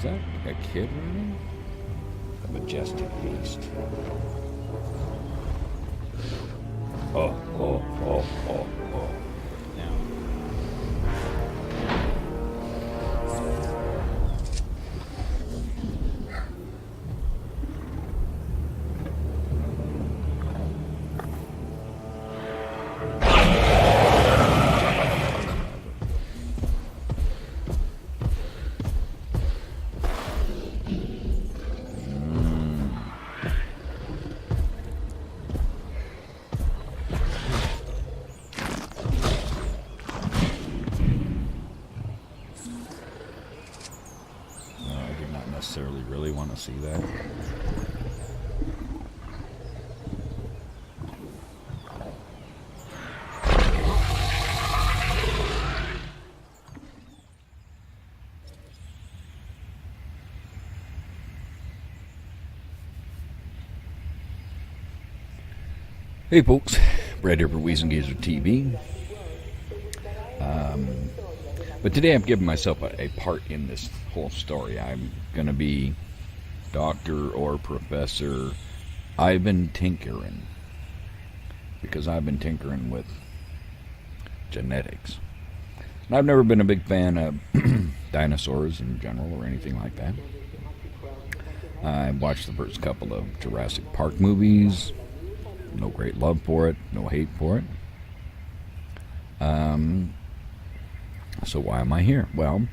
that a kid running? A majestic beast. Oh, oh, oh, oh, oh. Now. Necessarily really want to see that. Hey folks, Brad here for Weezengazer TV. But today I'm giving myself a part in this whole story. I'm going to be Doctor or Professor Ivan Tinkering, because I've been tinkering with genetics. And I've never been a big fan of dinosaurs in general or anything like that. I watched the first couple of Jurassic Park movies. No great love for it, no hate for it. So why am I here? Well,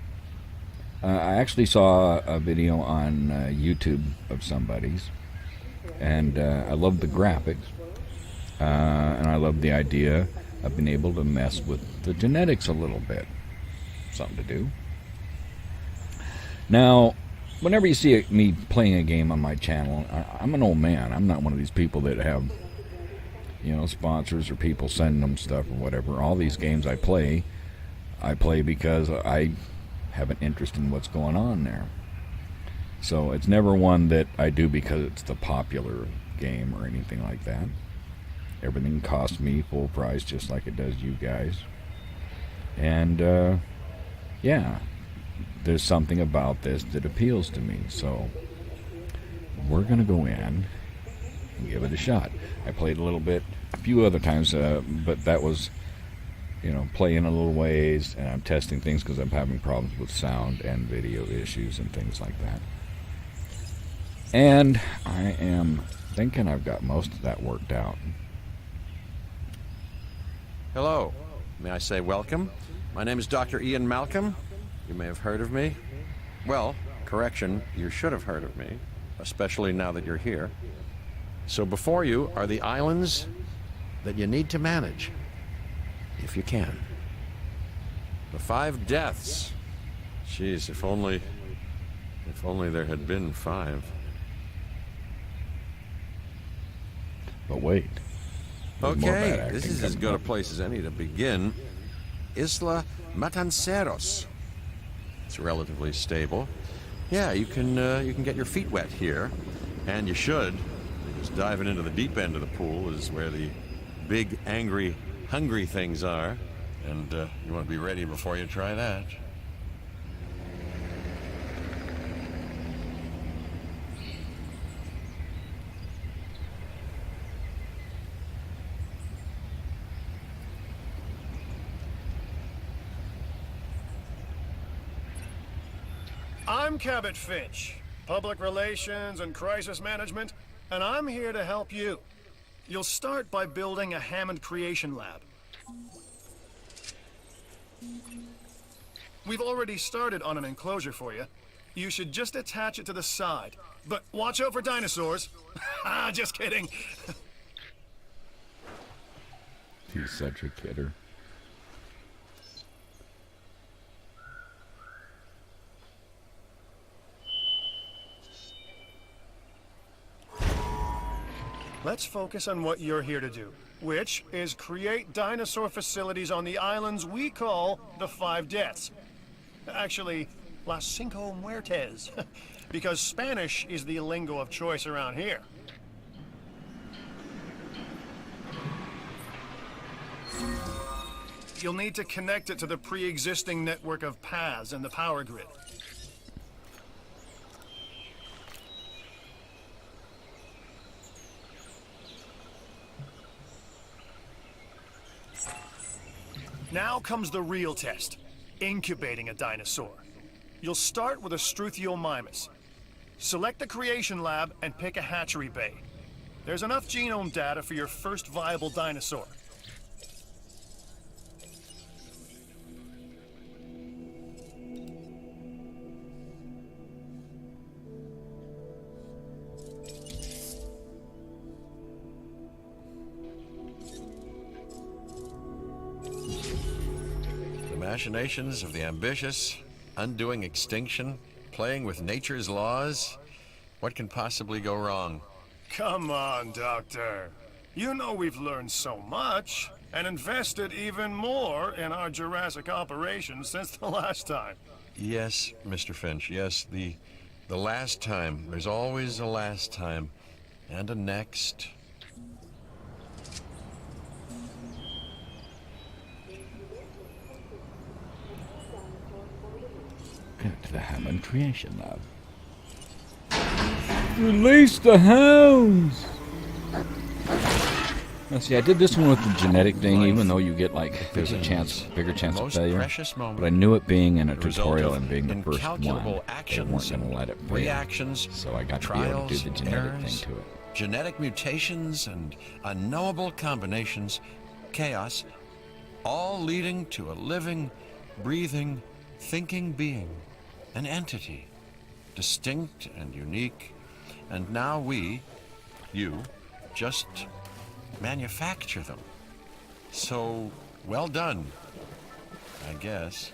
I actually saw a video on YouTube of somebody's, and I love the graphics, and I love the idea of being able to mess with the genetics a little bit. Something to do. Now, whenever you see me playing a game on my channel, I'm an old man. I'm not one of these people that have, sponsors or people sending them stuff or whatever. All these games I play because I have an interest in what's going on there. So it's never one that I do because it's the popular game or anything like that. Everything costs me full price just like it does you guys. And yeah, there's something about this that appeals to me. So we're going to go in and give it a shot. I played a little bit a few other times, but that was playing a little ways, and I'm testing things because I'm having problems with sound and video issues and things like that. And I am thinking I've got most of that worked out. Hello. May I say welcome? My name is Dr. Ian Malcolm. You may have heard of me. Well, correction, you should have heard of me, especially now that you're here. So before you are the islands that you need to manage. If you can. The 5 deaths. Jeez, if only there had been 5. But wait. Okay, this is as good a place as any to begin. Isla Matanceros. It's relatively stable. Yeah, you can get your feet wet here, and you should, because diving into the deep end of the pool is where the big, angry, hungry things are, and you want to be ready before you try that. I'm Cabot Finch, Public Relations and Crisis Management, and I'm here to help you. You'll start by building a Hammond Creation Lab. We've already started on an enclosure for you. You should just attach it to the side. But watch out for dinosaurs. Just kidding. He's such a kidder. Let's focus on what you're here to do, which is create dinosaur facilities on the islands we call the 5 Deaths. Actually, Las Cinco Muertes, because Spanish is the lingo of choice around here. You'll need to connect it to the pre-existing network of paths and the power grid. Now comes the real test, incubating a dinosaur. You'll start with a Struthiomimus. Select the creation lab and pick a hatchery bay. There's enough genome data for your first viable dinosaur. The machinations of the ambitious, undoing extinction, playing with nature's laws. What can possibly go wrong? Come on, Doctor. You know we've learned so much, and invested even more in our Jurassic operations since the last time. Yes, Mr. Finch, yes, the last time. There's always a last time. And a next. To the Hammond Creation Lab. Release the hounds! Now see, I did this one with the genetic thing, even though you get like there's a bigger chance of failure. But I knew it being in a tutorial and being the first one, they weren't going to let it fail. Reactions, so I got to be able to do the genetic thing to it. Genetic mutations and unknowable combinations, chaos, all leading to a living, breathing, thinking being, an entity, distinct and unique. And now we, you, just manufacture them. So, well done, I guess.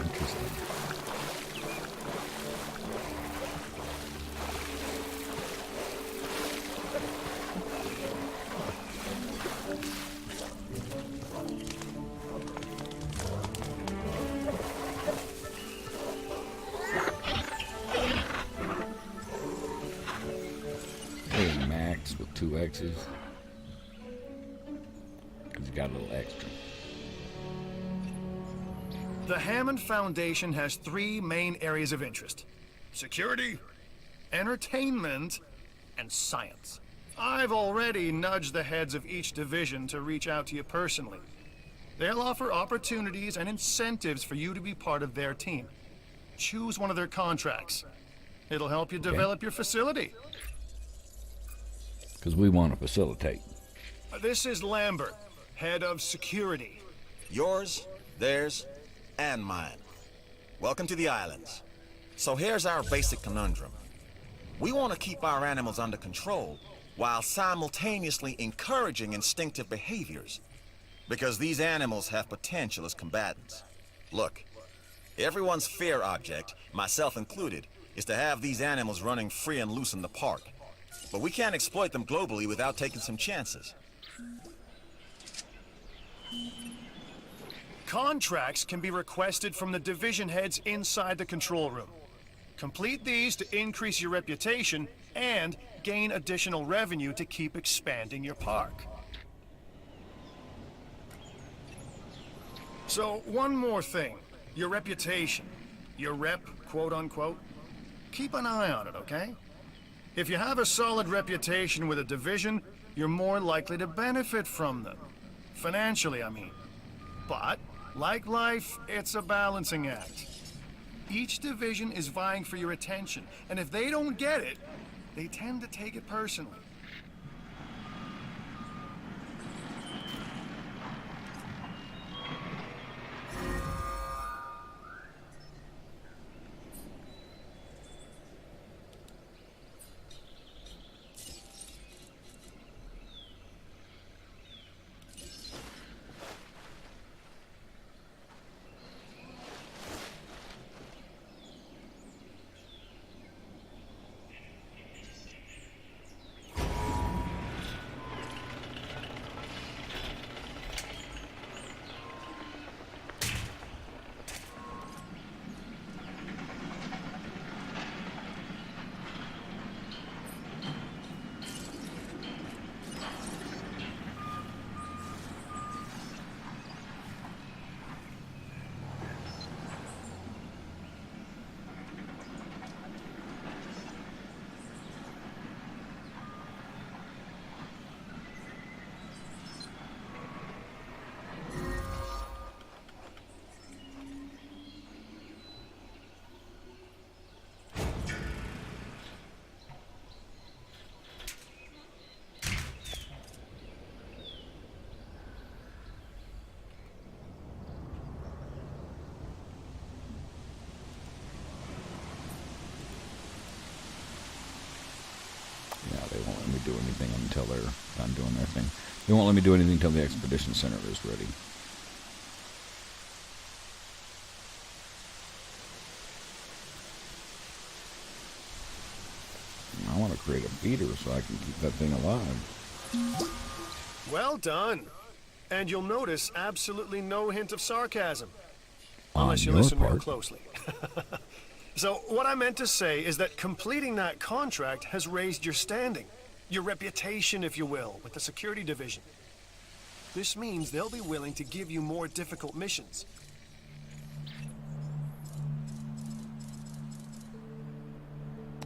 Interesting. Hey, Max with 2 X's. Because he got a little extra. The Hammond Foundation has 3 main areas of interest: security, entertainment, and science. I've already nudged the heads of each division to reach out to you personally. They'll offer opportunities and incentives for you to be part of their team. Choose one of their contracts. It'll help you develop your facility. Because we want to facilitate. This is Lambert, head of security. Yours, theirs, and mine. Welcome to the islands. So here's our basic conundrum. We want to keep our animals under control while simultaneously encouraging instinctive behaviors, because these animals have potential as combatants. Look, everyone's fear object, myself included, is to have these animals running free and loose in the park. But we can't exploit them globally without taking some chances. Contracts can be requested from the division heads inside the control room. Complete these to increase your reputation and gain additional revenue to keep expanding your park. So, one more thing. Your reputation. Your rep, quote unquote. Keep an eye on it, okay? If you have a solid reputation with a division, you're more likely to benefit from them. Financially, I mean. But, like life, it's a balancing act. Each division is vying for your attention, and if they don't get it, they tend to take it personally. anything until they're done doing their thing. They won't let me do anything until the expedition center is ready. I want to create a feeder so I can keep that thing alive. Well done. And you'll notice absolutely no hint of sarcasm. On Unless you your listen real part. closely. So what I meant to say is that completing that contract has raised your standing, your reputation, if you will, with the security division. This means they'll be willing to give you more difficult missions.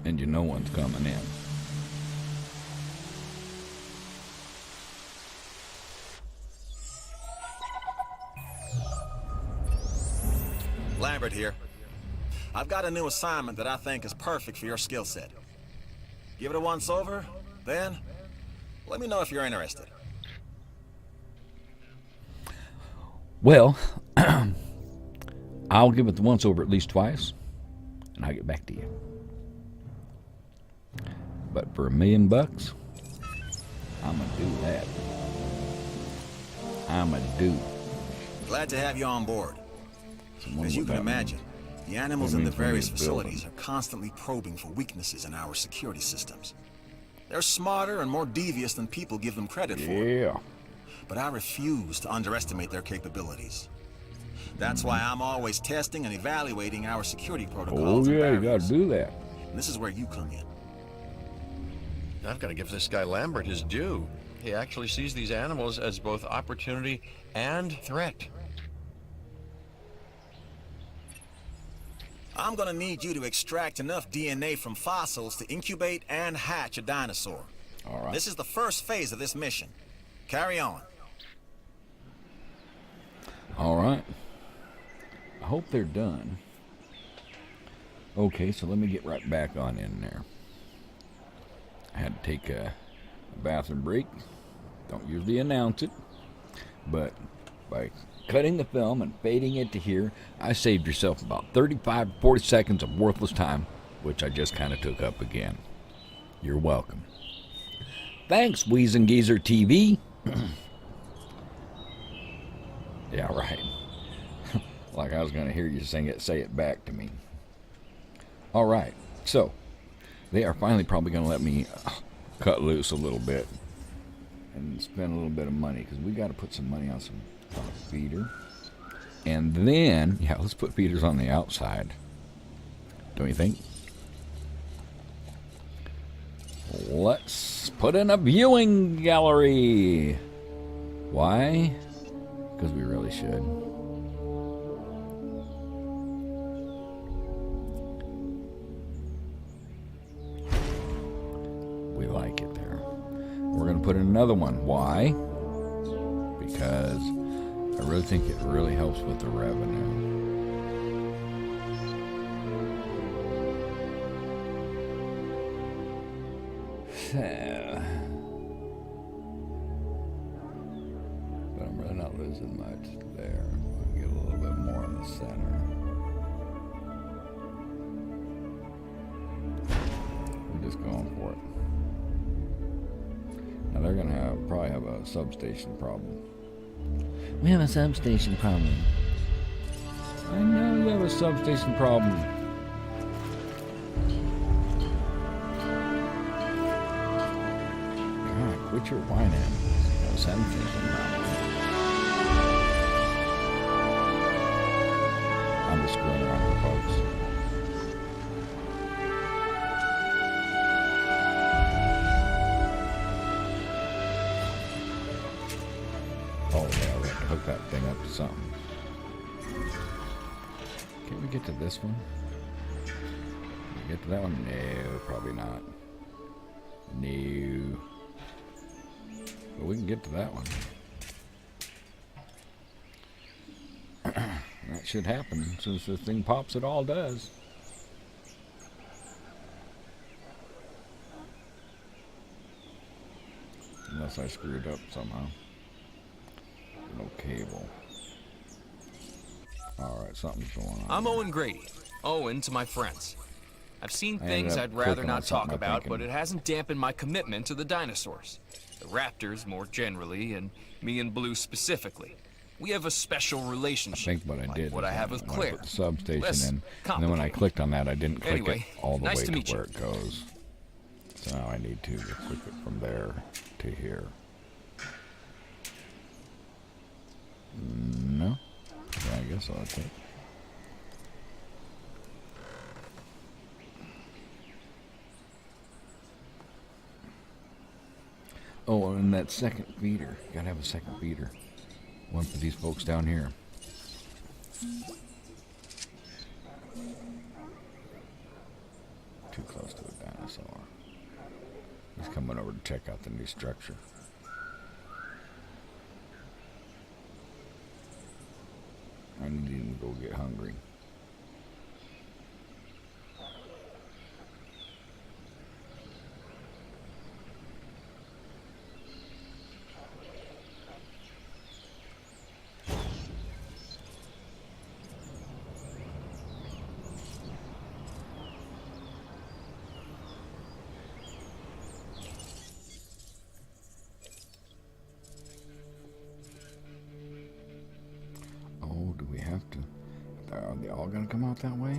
And you know one's coming in. Lambert here. I've got a new assignment that I think is perfect for your skill set. Give it a once over, then let me know if you're interested. Well, I'll give it the once over at least twice, and I'll get back to you. But for $1 million, I'm gonna do that. I'm a do. Glad to have you on board. As you can imagine, the animals in the various facilities are constantly probing for weaknesses in our security systems. They're smarter and more devious than people give them credit for. Yeah. But I refuse to underestimate their capabilities. That's why I'm always testing and evaluating our security protocols. Oh and yeah, you gotta barriers. do that. And this is where you come in. I've got to give this guy Lambert his due. He actually sees these animals as both opportunity and threat. I'm gonna need you to extract enough DNA from fossils to incubate and hatch a dinosaur. All right. This is the first phase of this mission. Carry on. All right. I hope they're done. Okay, so let me get right back on in there. I had to take a bathroom break. Don't usually announce it, but by cutting the film and fading it to here, I saved yourself about 35 to 40 seconds of worthless time, which I just kind of took up again. You're welcome. Thanks, Wheezin' Geezer TV. Yeah, right. Like I was going to hear you say it back to me. All right, so they are finally probably going to let me cut loose a little bit and spend a little bit of money, because we got to put some money on some feeder. And then, yeah, let's put feeders on the outside. Don't you think? Let's put in a viewing gallery. Why? Because we really should. We like it there. We're going to put in another one. Why? Because I really think it really helps with the revenue. But I'm really not losing much there. I'll get a little bit more in the center. We're just going for it. Now they're gonna probably have a substation problem. We have a substation problem. I know you have a substation problem. God, quit your whining. No substation problem. I'm just screwing around with folks. Oh yeah, we have to hook that thing up to something. Can we get to this one? Can we get to that one? No, probably not. No. But we can get to that one. That should happen. Since the thing pops, it all does. Unless I screwed up somehow. No cable. Alright, something's going on. I'm Owen Grady. Owen to my friends. I've seen I things ended up I'd rather clicking on not talk something I'm about, thinking. but it hasn't dampened my commitment to the dinosaurs. The raptors more generally, and me and Blue specifically. We have a special I relationship, think what I like did what was I have with when I Claire. put the substation Less in, and then when I complicated. clicked on that, I didn't click Anyway, it all the nice way to to meet where you. it goes. So now I need to just click it from there to here. No? Yeah, I guess I'll take. Oh, and that second feeder. You gotta have a second feeder. One for these folks down here. Too close to a dinosaur. He's coming over to check out the new structure. I need him to go get hungry. Oh, do we have to? Are they all gonna come out that way?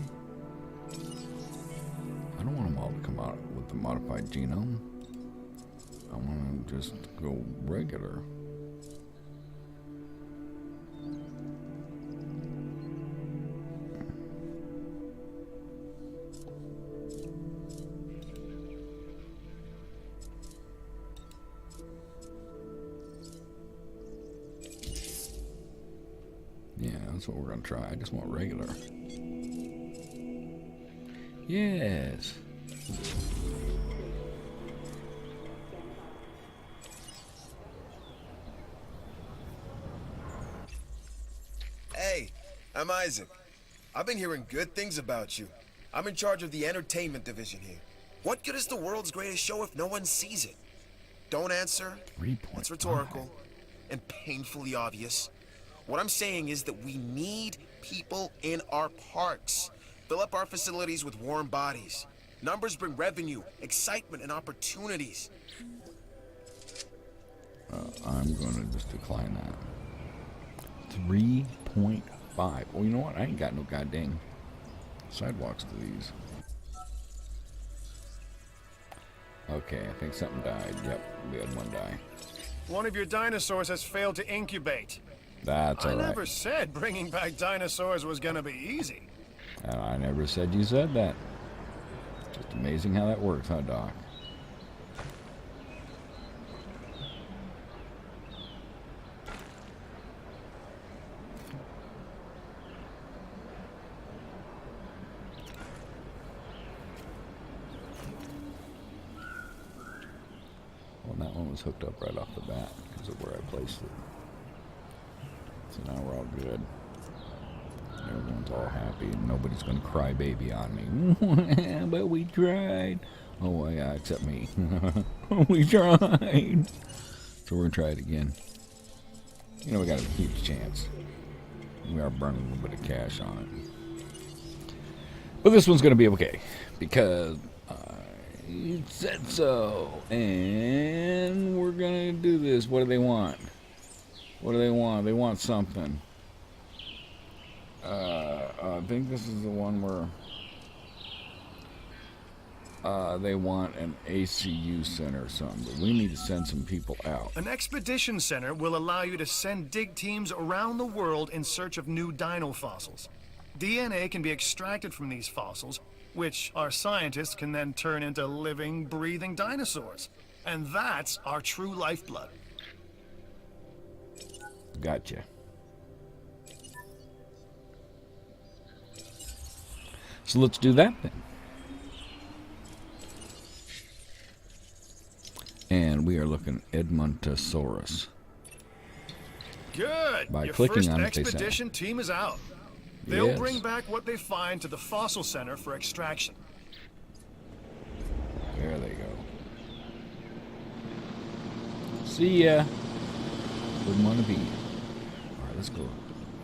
I don't want them all to come out with the modified genome. I want to just go regular. Yeah, that's what we're gonna try. I just want regular. Yes. Hey, I'm Isaac. I've been hearing good things about you. I'm in charge of the entertainment division here. What good is the world's greatest show if no one sees it? Don't answer. 3.5. It's rhetorical and painfully obvious. What I'm saying is that we need people in our parks. Fill up our facilities with warm bodies. Numbers bring revenue, excitement, and opportunities. I'm gonna just decline that. 3.5. Well, you know what? I ain't got no goddamn sidewalks to these. Okay, I think something died. Yep, we had one die. One of your dinosaurs has failed to incubate. That's I alright. never said bringing back dinosaurs was gonna be easy. I never said you said that. Just amazing how that works, huh, Doc? Well, that one was hooked up right off the bat because of where I placed it. So now we're all good. Everyone's all happy and nobody's going to cry baby on me. But we tried. Oh, yeah, except me. We tried. So we're going to try it again. You know, we got a huge chance. We are burning a little bit of cash on it. But this one's going to be okay because I said so. And we're going to do this. What do they want? What do they want? They want something. I think this is the one where they want an ACU center or something. But we need to send some people out. An expedition center will allow you to send dig teams around the world in search of new dino fossils. DNA can be extracted from these fossils, which our scientists can then turn into living, breathing dinosaurs. And that's our true lifeblood. Gotcha. So let's do that then. And we are looking at Edmontosaurus. Good. By Your clicking first on it, they expedition team is out. They'll Yes. bring back what they find to the fossil center for extraction. There they go. See ya. Wouldn't want to be. All right, let's go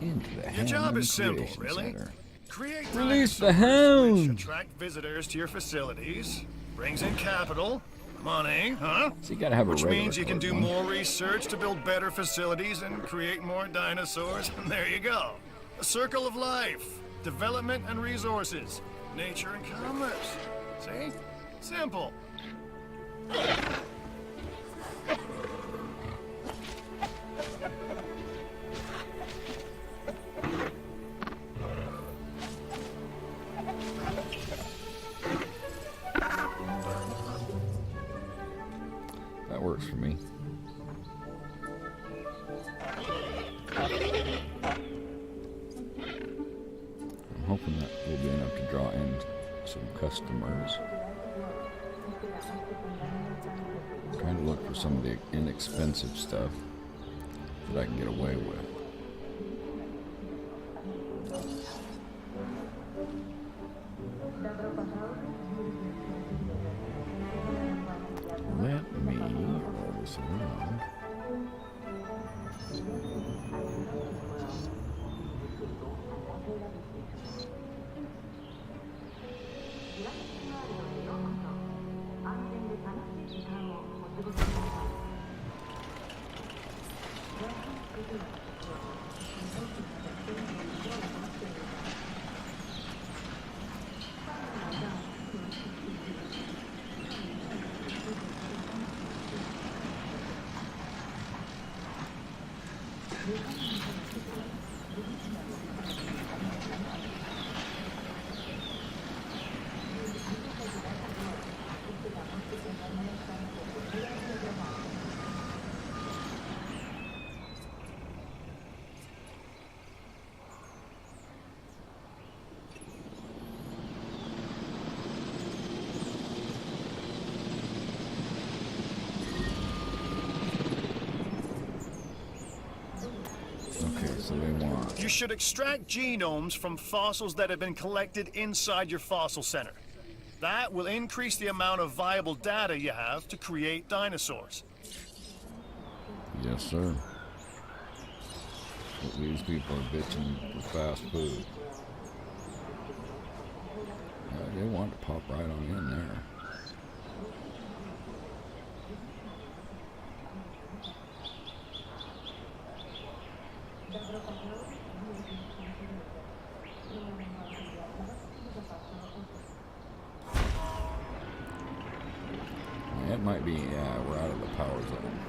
into the Your job Hammond is simple, Creation really. Center. Create Release the dinosaurs, which hounds. attract visitors to your facilities, brings in capital, money, huh? So you gotta have Which a regular means you can colored do one. more research to build better facilities and create more dinosaurs, and there you go. A circle of life, development and resources, nature and commerce. See? Simple. That works for me. I'm hoping that will be enough to draw in some customers. I'm trying to look for some of the inexpensive stuff that I can get away with. Let me roll this around. Okay, so they want. You should extract genomes from fossils that have been collected inside your fossil center. That will increase the amount of viable data you have to create dinosaurs. Yes, sir. But these people are bitching for fast food. They want to pop right on in there. It might be, yeah, we're out of the power zone.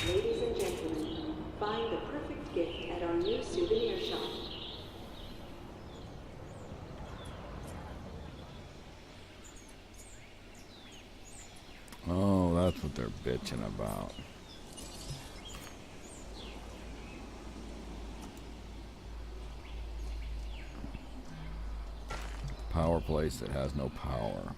Ladies and gentlemen, find the perfect gift at our new souvenir shop. Oh, that's what they're bitching about. Power place that has no power.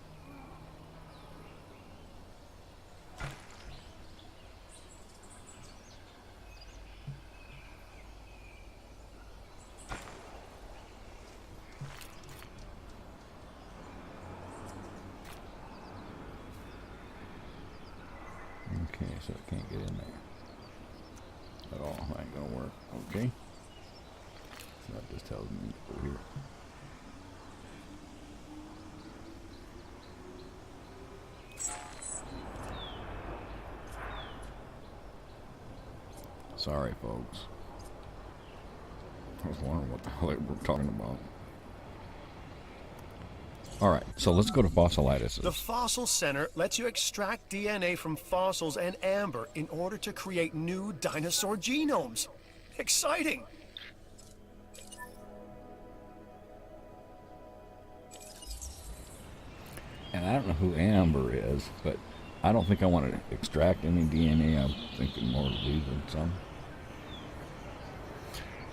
Okay, so it can't get in there at all. That ain't gonna work. Okay. So that just tells me to go here. Sorry, folks. I was wondering what the hell they were talking about. Alright, so let's go to fossilitis. The Fossil Center lets you extract DNA from fossils and amber in order to create new dinosaur genomes. Exciting! I don't know who Amber is, but I don't think I want to extract any DNA. I'm thinking more leaving some.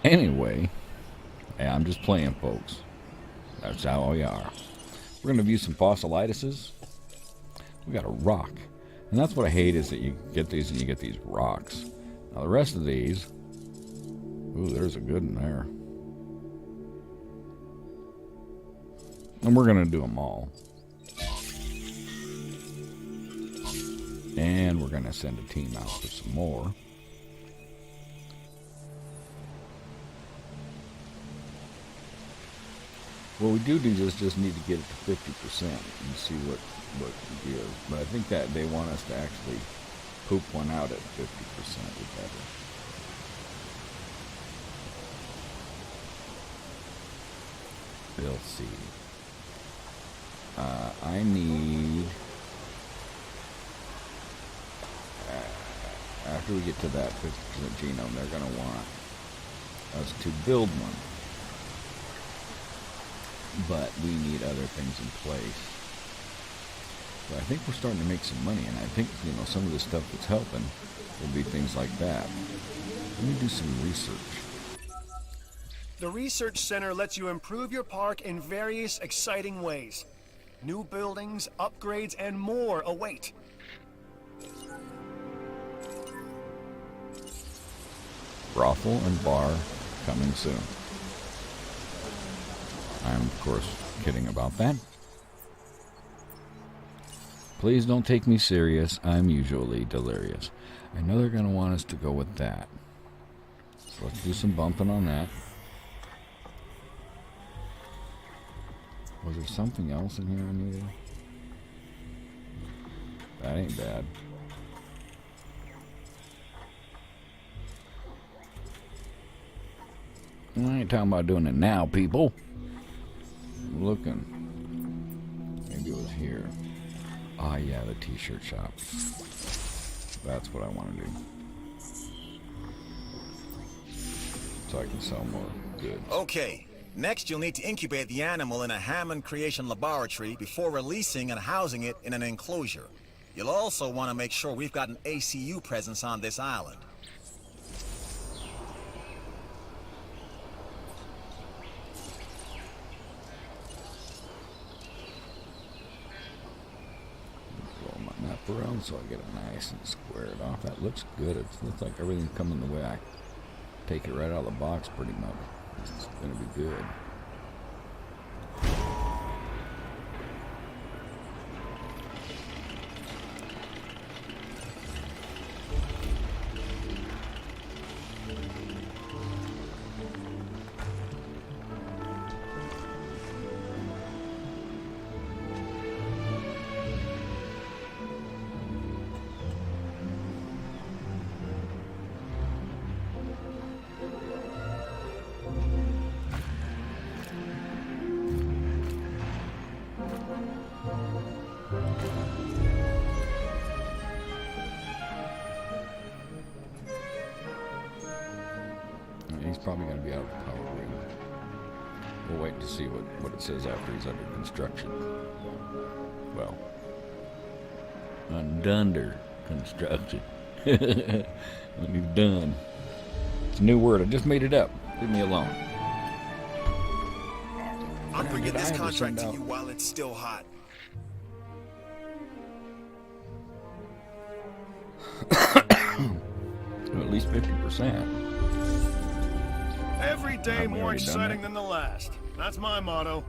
Anyway, yeah, I'm just playing, folks. That's how we are. We're going to view some fossilitises. We got a rock. And that's what I hate, is that you get these and you get these rocks. Now the rest of these, ooh, there's a good one there. And we're going to do them all. And we're going to send a team out for some more. What we do is just need to get it to 50% and see what it gives. But I think that they want us to actually poop one out at 50% or better. We'll see. I need... after we get to that 50% genome, they're going to want us to build one. But we need other things in place. But I think we're starting to make some money, and I think, you know, some of the stuff that's helping will be things like that. Let me do some research. The Research Center lets you improve your park in various exciting ways. New buildings, upgrades, and more await. Brothel and bar coming soon. I'm, of course, kidding about that. Please don't take me serious. I'm usually delirious. I know they're going to want us to go with that. So let's do some bumping on that. Was there something else in here I needed? That ain't bad. I ain't talking about doing it now, people. I'm looking. Maybe it was here. Ah, yeah, the t-shirt shop. That's what I want to do. So I can sell more goods. Okay. Next, you'll need to incubate the animal in a Hammond Creation Laboratory before releasing and housing it in an enclosure. You'll also want to make sure we've got an ACU presence on this island. Roll my map around so I get it nice and squared off. That looks good. It looks like everything's coming the way I take it right out of the box pretty much. It's going to be good. He's probably going to be out of the power ring. We'll wait to see what it says after he's under construction. Well, under construction. When he's done. It's a new word. I just made it up. Leave me alone. I'm bringing this contract to you while it's still hot. At least 50%. Every day Have we more already done exciting that? than the last. That's my motto.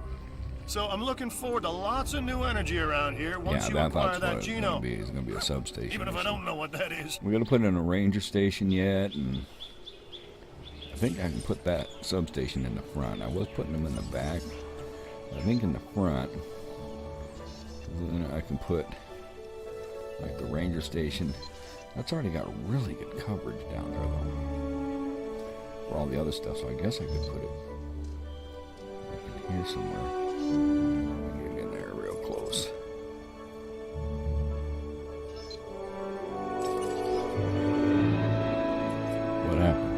So I'm looking forward to lots of new energy around here once you acquire that it's going genome. to be. It's going to be a substation. Even if or I something. don't know what that is. We got to put in a ranger station yet, and I think I can put that substation in the front. I was putting them in the back. I think in the front, then I can put like the ranger station. That's already got really good coverage down there, though, for all the other stuff. So I guess I could put it like in here somewhere. Get in there real close. What happened?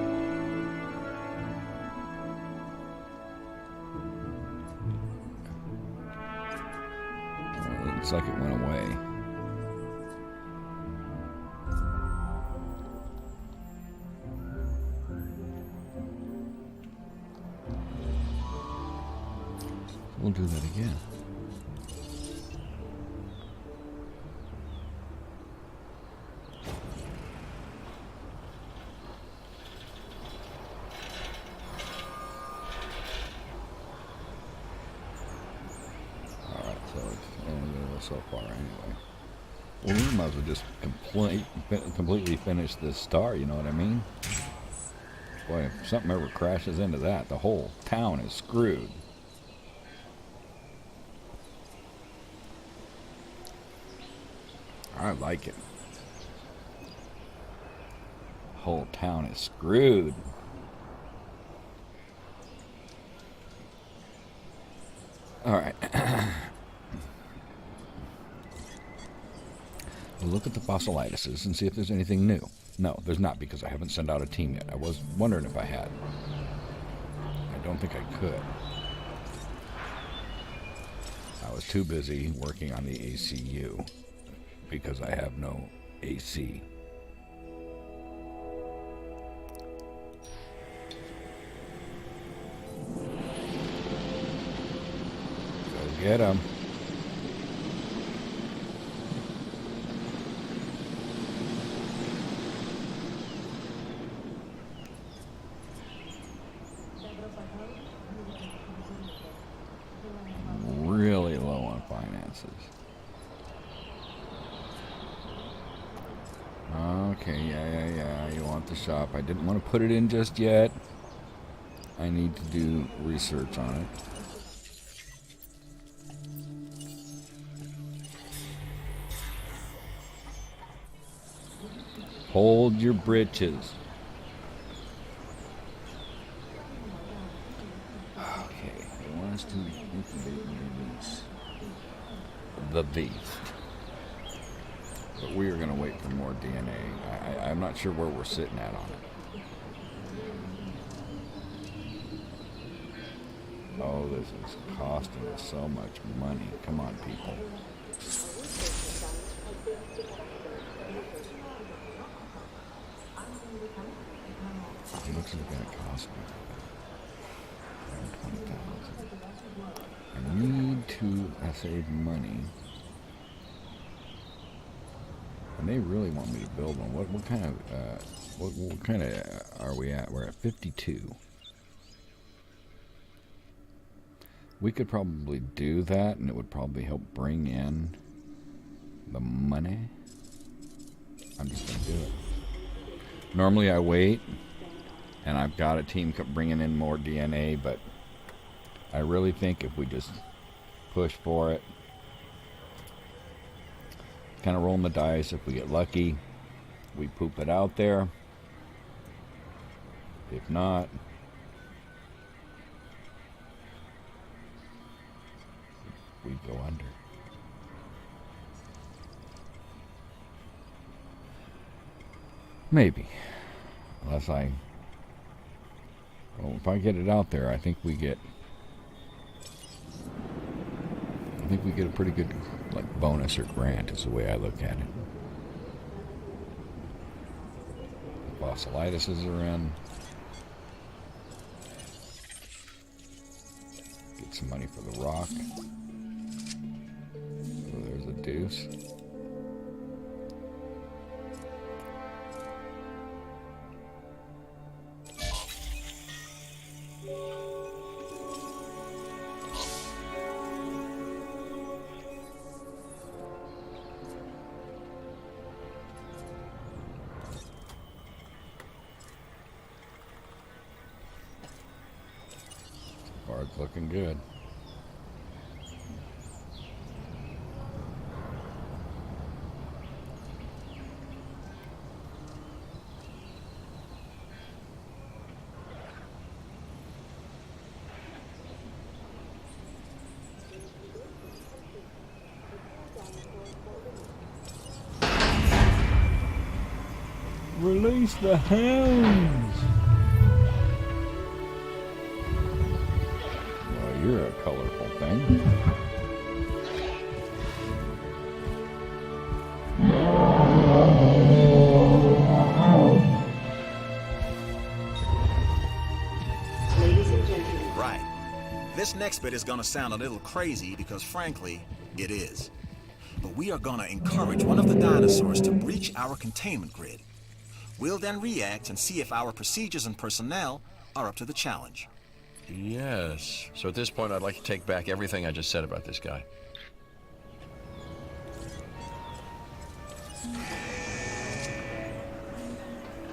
Looks like it went away. We'll do that again. Alright, so it's only going to go so far anyway. Well, we might as well just completely finish this star, you know what I mean? Boy, if something ever crashes into that, the whole town is screwed. I like it. Whole town is screwed. All right. We'll look at the fossilitises and see if there's anything new. No, there's not, because I haven't sent out a team yet. I was wondering if I had. I don't think I could. I was too busy working on the ACU. Because I have no AC. Go get 'em. Really low on finances. Okay, yeah. You want the shop. I didn't want to put it in just yet. I need to do research on it. Hold your britches. Okay, they want us to incubate and release the beast. But we are going to wait for more DNA. I'm not sure where we're sitting at on it. Oh, this is costing us so much money. Come on, people. It looks like it's going to cost me $20,000. I need to save money. And they really want me to build one. What kind of are we at? We're at 52. We could probably do that, and it would probably help bring in the money. I'm just gonna do it. Normally I wait, and I've got a team bringing in more DNA, but I really think if we just push for it, kind of rolling the dice. If we get lucky, we poop it out there. If not, we go under. Maybe. Unless well, if I get it out there, I think we get a pretty good bonus or grant is the way I look at it. The fossilitises are in. Get some money for the rock. So there's a deuce. It's looking good. Release the hounds! Well, you're a colorful thing. Ladies and gentlemen, Right. This next bit is gonna sound a little crazy because frankly, it is. But we are gonna encourage one of the dinosaurs to breach our containment grid. We'll then react and see if our procedures and personnel are up to the challenge. Yes. So at this point, I'd like to take back everything I just said about this guy.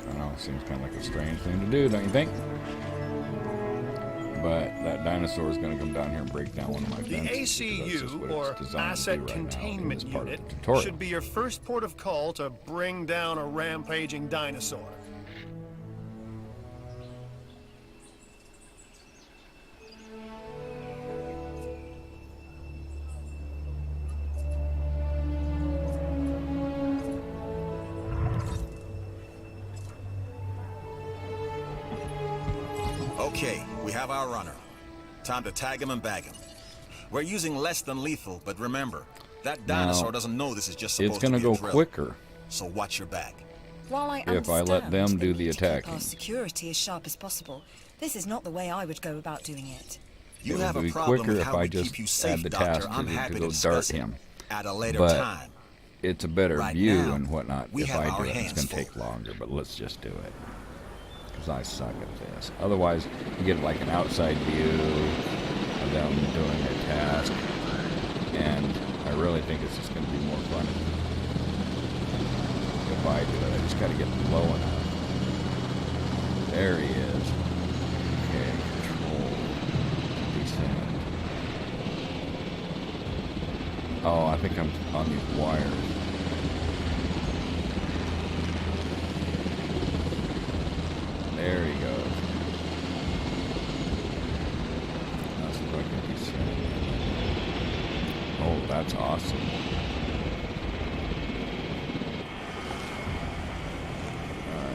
I know, it seems kind of like a strange thing to do, don't you think? But that dinosaur is going to come down here and break down one of my The fences. because that's just ACU, what or it's designed to do Asset right now, Containment as part of Unit, the tutorial. should be your first port of call to bring down a rampaging dinosaur. Okay, we have our runner. Time to tag him and bag him. We're using less than lethal, but remember, that dinosaur doesn't know this is just supposed It's to going to be a go drill. quicker. So watch your back. While I If I let understand them do the the need to keep attacking. our security as sharp as possible, this is not the way I would go about doing it. You It have would a be problem quicker with if how I we just keep you add safe, the Doctor. task I'm to happy go to discuss dart it him. at a later But time. it's a better Right view now, and whatnot. we If have I our do it, it's hands going to full. take longer, but let's just do it. Because I suck at this. Otherwise, you get like an outside view of them doing their task. And I really think it's just going to be more fun if I do it. I just got to get low enough. There he is. Okay, control. Descend. Oh, I think I'm on these wires. There he goes. That's what I can descend. Oh, that's awesome.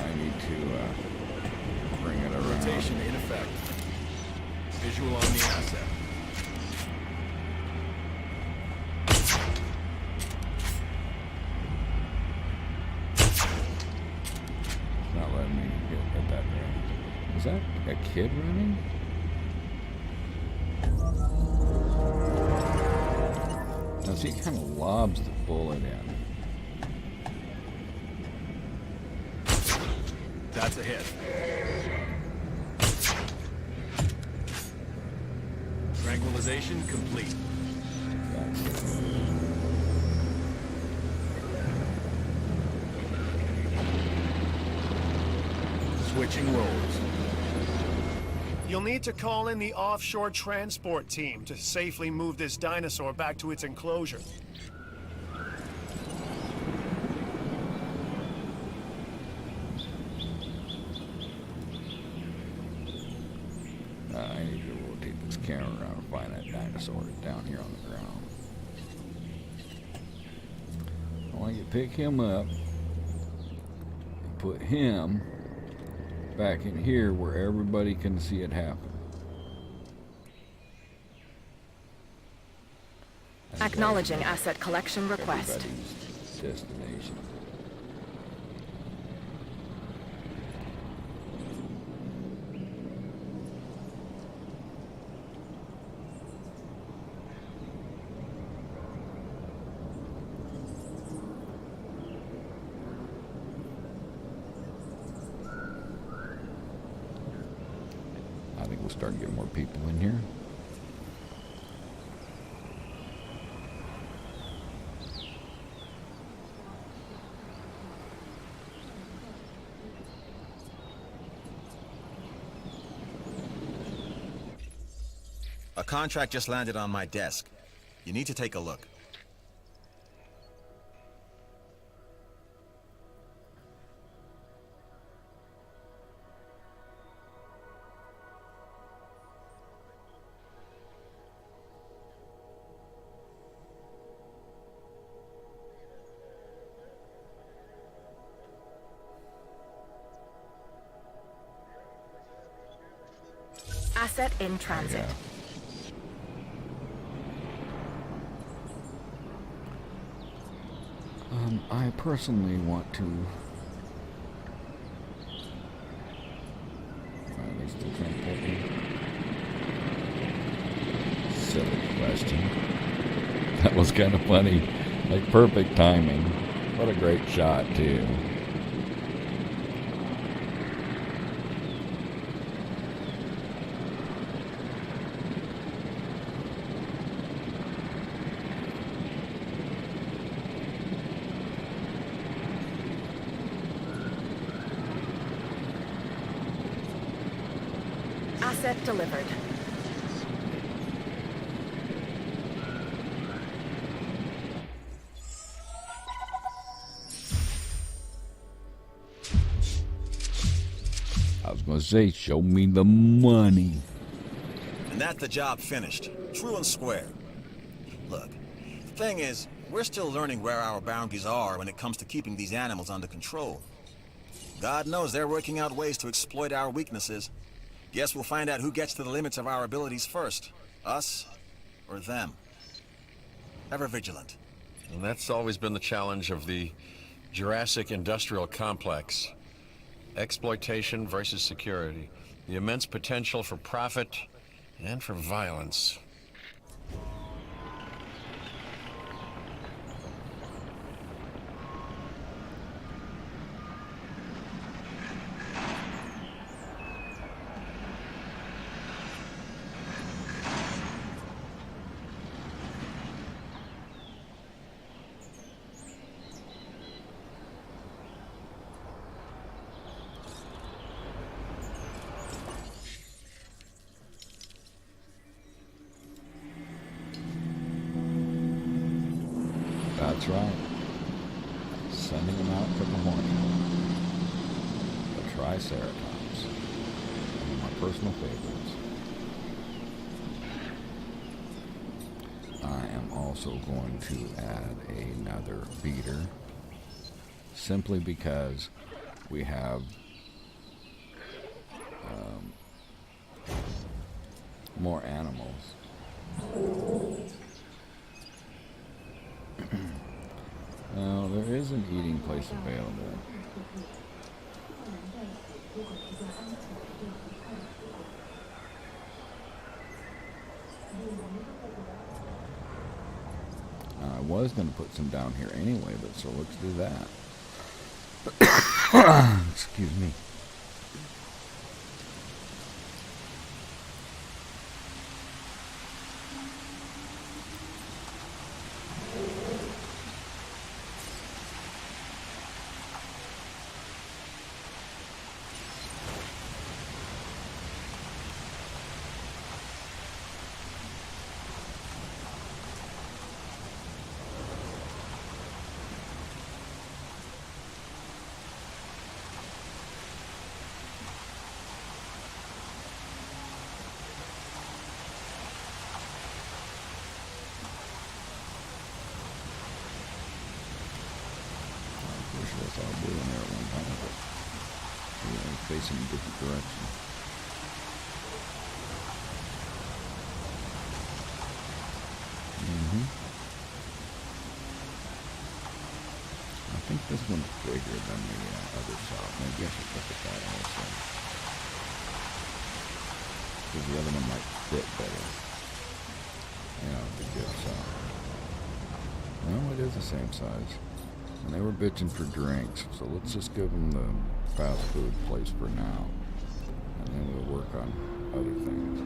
I need to bring it around. Rotation in effect. Visual on the asset. It's not letting me get that there. Is that a kid running? Now see, it kind of lobs the bullet in. That's a hit. Tranquilization complete. That's Switching roles. You'll need to call in the offshore transport team to safely move this dinosaur back to its enclosure. I need to rotate this camera around and find that dinosaur down here on the ground. I want you to pick him up and put him back in here where everybody can see it happen. And Acknowledging asset collection that's request. everybody's destination. I think we'll start getting more people in here. A contract just landed on my desk. You need to take a look. Asset in transit. Yeah. I personally want to... They're still trying to pull me. Silly question. That was kind of funny. Like, perfect timing. What a great shot, too. Asset delivered. I was going to say, show me the money. And that's the job finished. True and square. Look, the thing is, we're still learning where our boundaries are when it comes to keeping these animals under control. God knows they're working out ways to exploit our weaknesses. Guess we'll find out who gets to the limits of our abilities first. Us or them. Ever vigilant. And that's always been the challenge of the Jurassic industrial complex. Exploitation versus security. The immense potential for profit and for violence. That's right. Sending them out for the morning. The Triceratops. One of my personal favorites. I am also going to add another beater. Simply because we have more animals. Now, there is an eating place available. I was going to put some down here anyway, but so let's do that. Excuse me. That's all blue in there at one time, but yeah, facing a different direction. I think this one's bigger than the other shot. Maybe I should look at that also. Because the other one might fit better. Yeah, it'd be good shot. No, it is the same size. And they were bitching for drinks, so let's just give them the fast food place for now. And then we'll work on other things.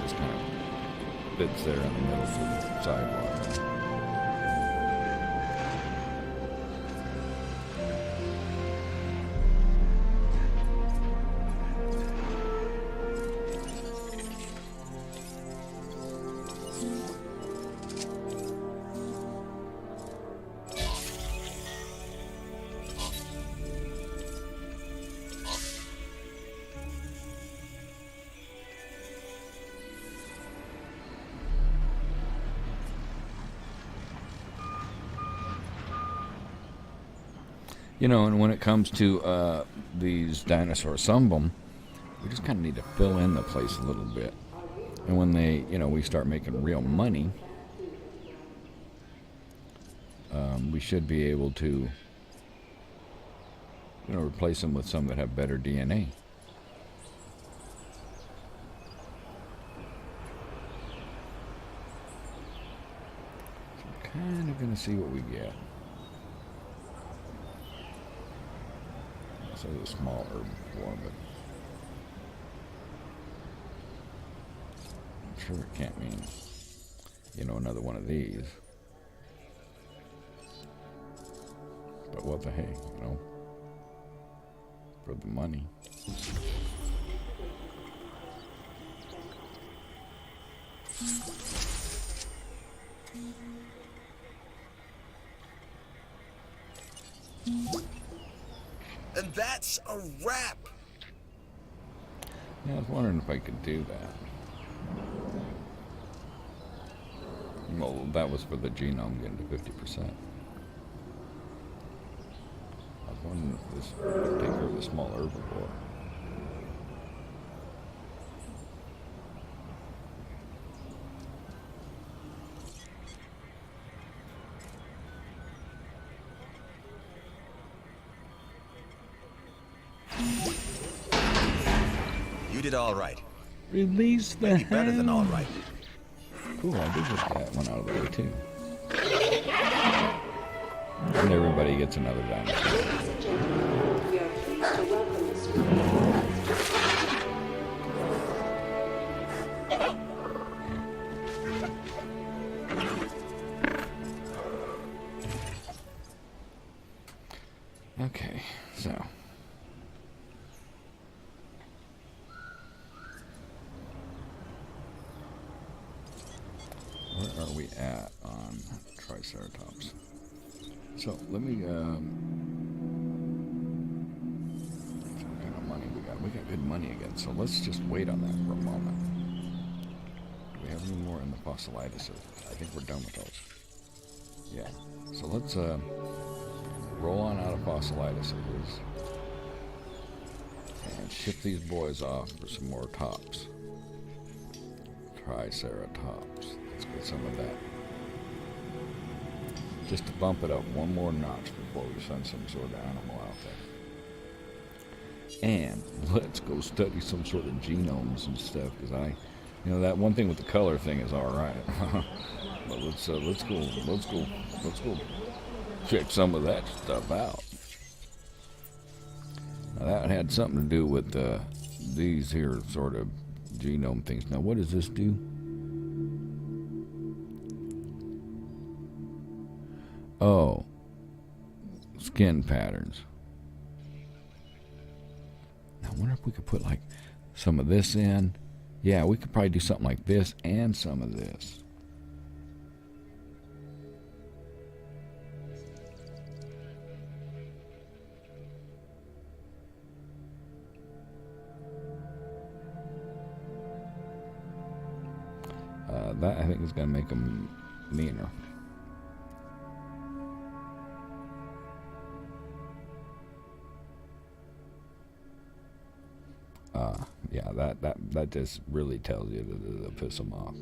Just kind of fits there in the middle of the sidewalk. You know, and when it comes to these dinosaurs, some of them, we just kind of need to fill in the place a little bit. And when they, you know, we start making real money, we should be able to, you know, replace them with some that have better DNA. So I'm kind of going to see what we get. This is a small herbivore, but I'm sure it can't mean, you know, another one of these. But what the heck, you know? For the money. And that's a wrap. Yeah, I was wondering if I could do that. Well, that was for the genome getting to 50%. I was wondering if this would take care of the small herbivore. You did all right. Release the Maybe better than all right. Cool, I did get that one out of the way too. And everybody gets another dinosaur. We are pleased to welcome the speaker. Okay, so. Where are we at on Triceratops? So let me, what kind of money we got? We got good money again, so let's just wait on that for a moment. Do we have any more in the fossilitis? I think we're done with those. Yeah, so let's roll on out of fossilitis and ship these boys off for some more tops. Triceratops. Let's get some of that. Just to bump it up one more notch before we send some sort of animal out there. And let's go study some sort of genomes and stuff, because you know, that one thing with the color thing is all right. But let's go check some of that stuff out. Now that had something to do with these here sort of genome things. Now what does this do? Oh, skin patterns. Now I wonder if we could put like some of this in. Yeah, we could probably do something like this and some of this. That I think is going to make them meaner. Yeah, that just really tells you to piss them off.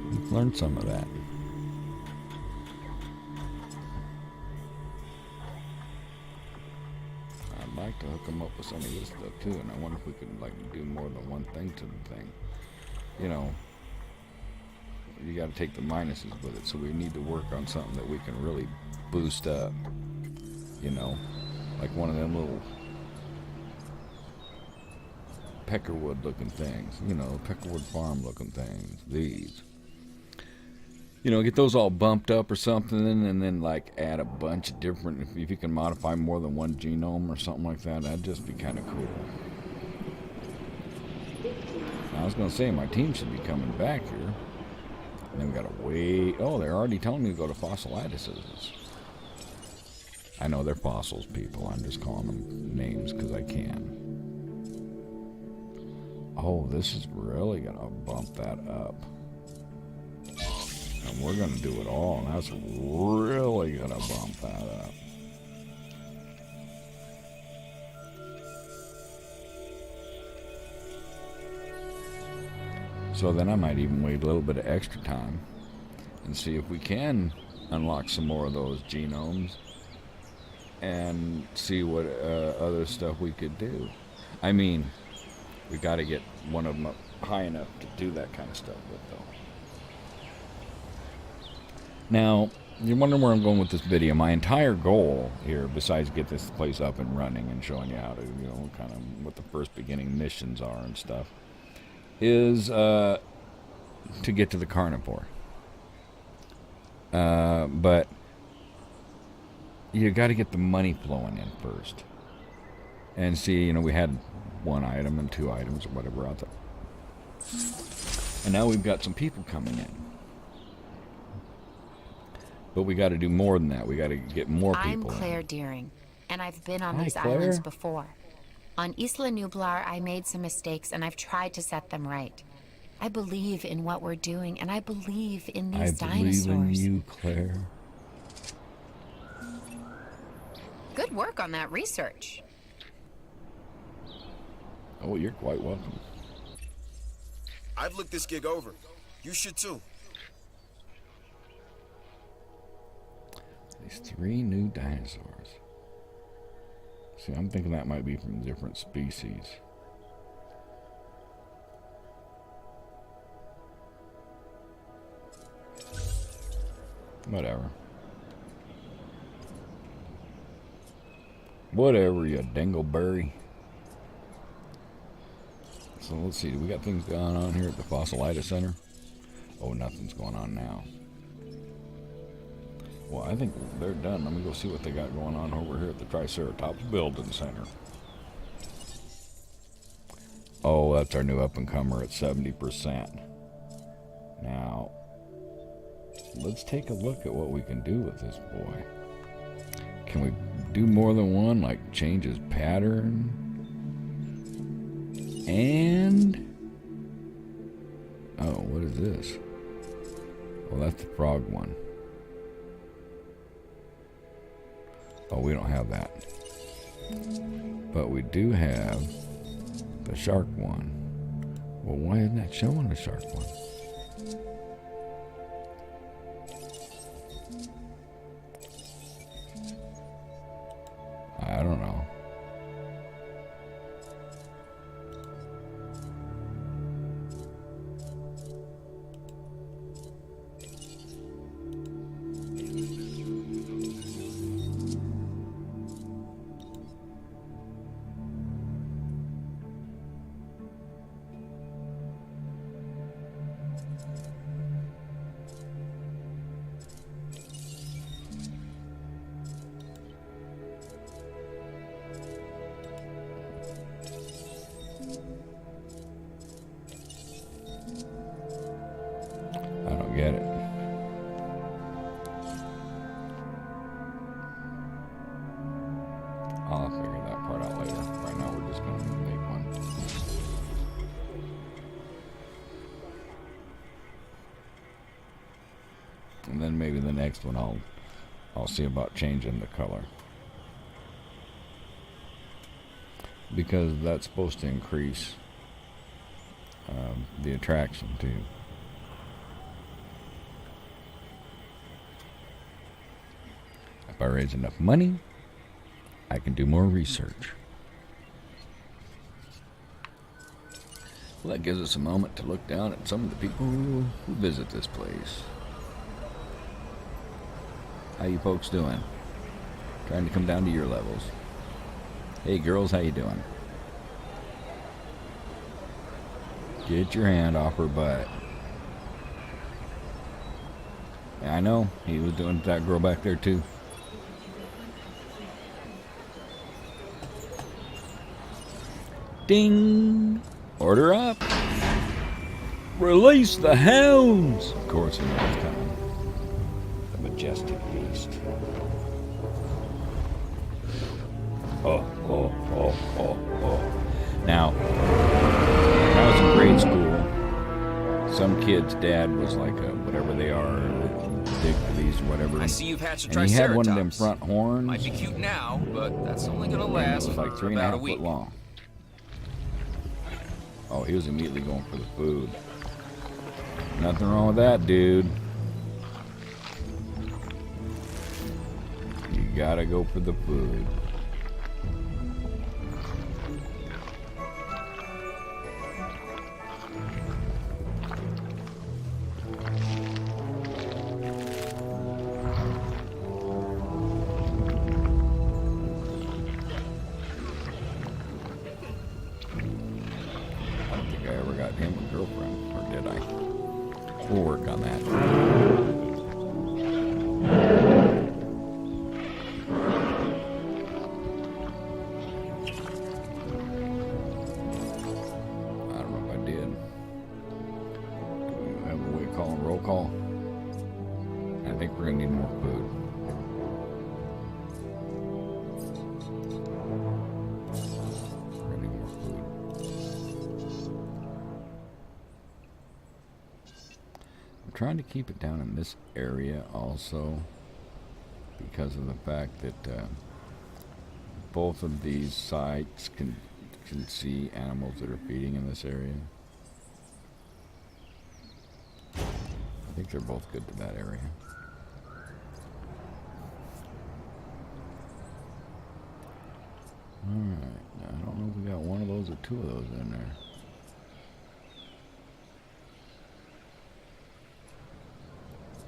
We've learned some of that. I'd like to hook them up with some of this stuff too, and I wonder if we could like do more than one thing to the thing. You know, you got to take the minuses with it, so we need to work on something that we can really boost up. You know, like one of them little peckerwood looking things, you know, peckerwood farm looking things, these. You know, get those all bumped up or something, and then like add a bunch of different, if you can modify more than one genome or something like that, that'd just be kind of cool. I was going to say, my team should be coming back here. And then we got to wait. Oh, they're already telling me to go to Fossilitises. I know they're fossils, people. I'm just calling them names because I can. Oh, this is really going to bump that up. And we're going to do it all, and that's really going to bump that up. So then I might even wait a little bit of extra time and see if we can unlock some more of those genomes and see what other stuff we could do. I mean, we got to get one of them up high enough to do that kind of stuff with, though. Now, you're wondering where I'm going with this video. My entire goal here, besides get this place up and running and showing you how to, you know, kind of what the first beginning missions are and stuff, is to get to the carnivore. But you got to get the money flowing in first. And see, you know, we had 1 item and 2 items or whatever out there. And now we've got some people coming in. But we got to do more than that. We got to get more people. I'm Claire Deering, and I've been on these Claire. islands before. On Isla Nublar, I made some mistakes, and I've tried to set them right. I believe in what we're doing, and I believe in these dinosaurs. I believe in you, Claire. Good work on that research. Oh, you're quite welcome. I've looked this gig over. You should too. These 3 new dinosaurs. See, I'm thinking that might be from different species. Whatever. Whatever, you dingleberry. So let's see, do we got things going on here at the Fossilitis Center? Oh, nothing's going on now. Well, I think they're done. Let me go see what they got going on over here at the Triceratops Building Center. Oh, that's our new up-and-comer at 70%. Now, let's take a look at what we can do with this boy. Can we do more than one, like change his pattern? And... oh, what is this? Well, that's the frog one. Oh, we don't have that. But we do have the shark one. Well, why isn't that showing the shark one? I don't know. I don't get it. I'll figure that part out later. Right now we're just going to make one. And then maybe the next one I'll see about changing the color. Because that's supposed to increase the attraction too. If I raise enough money, I can do more research. Well, that gives us a moment to look down at some of the people who visit this place. How you folks doing? Trying to come down to your levels. Hey girls, how you doing? Get your hand off her butt. Yeah, I know, he was doing that girl back there too. Ding! Order up! Release the hounds! Of course, you know it's coming. The majestic beast. Oh. Now, when I was in grade school, some kid's dad was like a whatever they are, these whatever. I see you've hatched a and he had one of them triceratops. front horns. Might be cute now, but that's only gonna And last it was like for 3.5 about a foot week. long. Oh, he was immediately going for the food. Nothing wrong with that, dude. You gotta go for the food. I don't think I ever got him a girlfriend, or did I? We'll work on that. I don't know if I did. Do we have a way of calling roll call? I think we're gonna need more food. We're gonna need more food. I'm trying to keep it down in this area also because of the fact that both of these sites can see animals that are feeding in this area. I think they're both good to that area. Alright, now I don't know if we got one of those or two of those in there.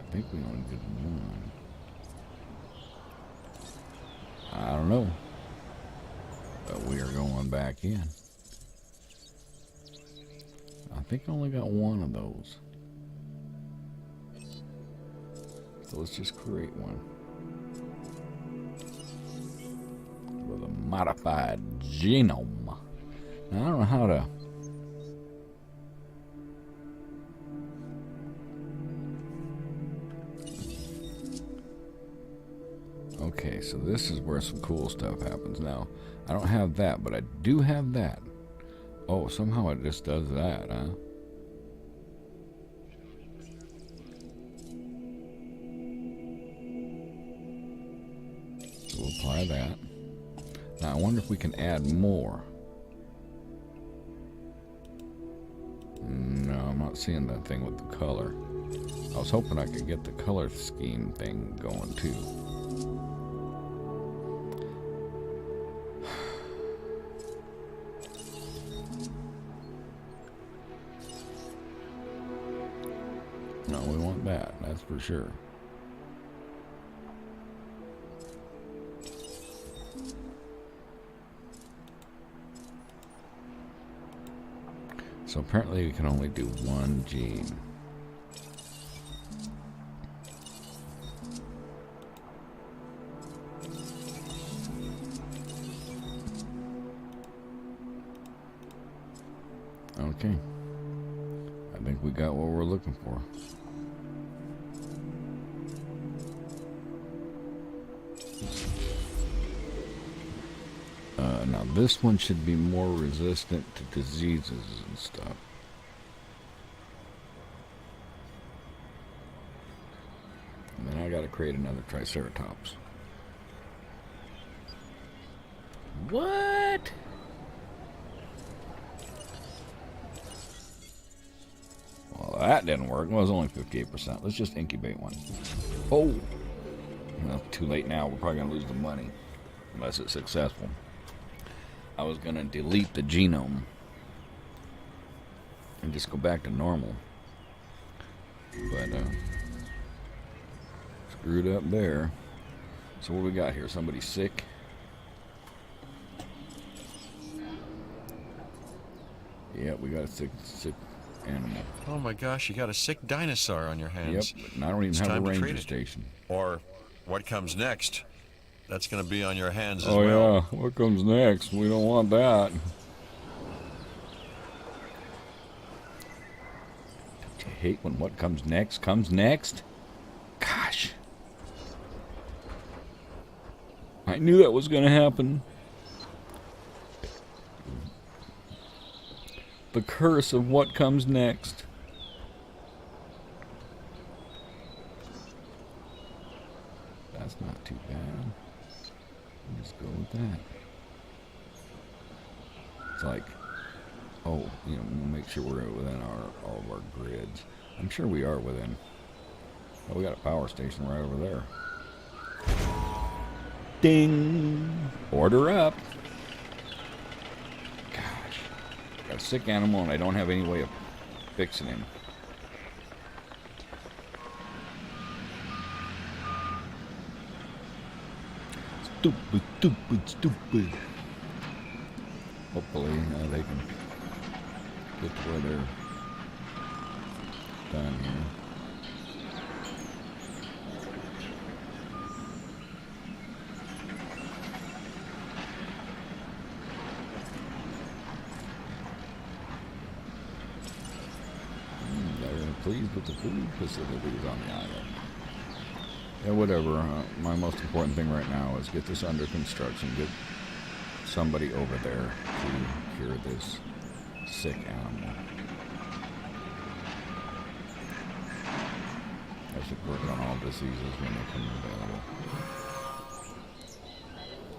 I think we only did one. I don't know. But we are going back in. I think I only got one of those. So let's just create one. With a modified genome. Now, I don't know how to... Okay, so this is where some cool stuff happens. Now, I don't have that, but I do have that. Oh, somehow it just does that, huh? So we'll apply that. Now, I wonder if we can add more. No, I'm not seeing that thing with the color. I was hoping I could get the color scheme thing going, too. No, we want that, that's for sure. So apparently we can only do one gene. Okay. I think we got what we're looking for. Now this one should be more resistant to diseases and stuff. And then I gotta create another Triceratops. What? Well, that didn't work. Well, it was only 58%. Let's just incubate one. Oh! Well, too late now. We're probably gonna lose the money. Unless it's successful. I was gonna delete the genome and just go back to normal, but screwed up there. So what do we got here? Somebody sick? Yeah, we got a sick animal. Oh my gosh, you got a sick dinosaur on your hands. Yep, and I don't even have a ranger station. Or what comes next? That's going to be on your hands as well. well. Yeah, what comes next? We don't want that. hate when what comes next comes next. Gosh. I knew that was going to happen. The curse of what comes next. That's not too bad. We'll just go with that. It's like, oh, you know, we'll make sure we're within all of our grids. I'm sure we are within. Oh, we got a power station right over there. Ding! Order up. Gosh. Got a sick animal and I don't have any way of fixing him. Stupid, stupid, stupid. Hopefully they can get to where they're done here. They're pleased with the food facilities on the island. Yeah, whatever. My most important thing right now is get this under construction. Get somebody over there to cure this sick animal. I should work on all diseases when they come available.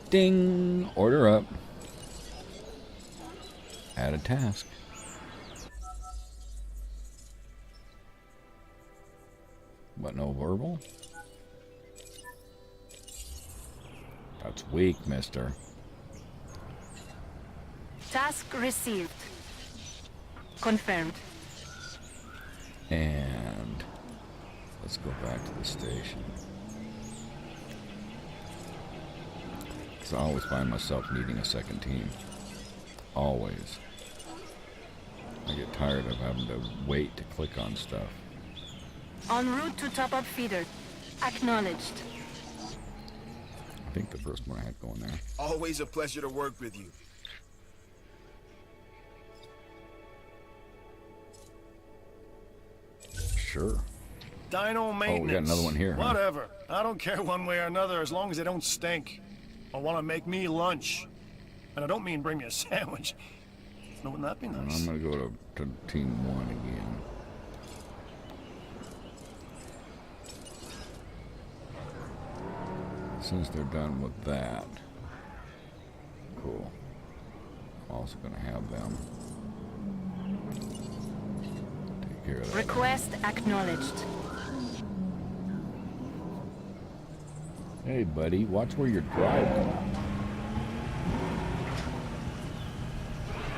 Ding! Order up. Add a task. But no verbal? That's weak, mister. Task received. Confirmed. And let's go back to the station. Because I always find myself needing a second team. Always. I get tired of having to wait to click on stuff. En route to top-up feeder. Acknowledged. I think the first one I had going there. Always a pleasure to work with you. Sure. Dino maintenance. Oh, we got another one here, huh? Whatever. I don't care one way or another as long as they don't stink. I want to make me lunch. And I don't mean bring me a sandwich. No, wouldn't that be nice? I'm going to go to Team 1 again. Since they're done with that. Cool. I'm also going to have them take care of that. Request acknowledged. Hey, buddy, watch where you're driving.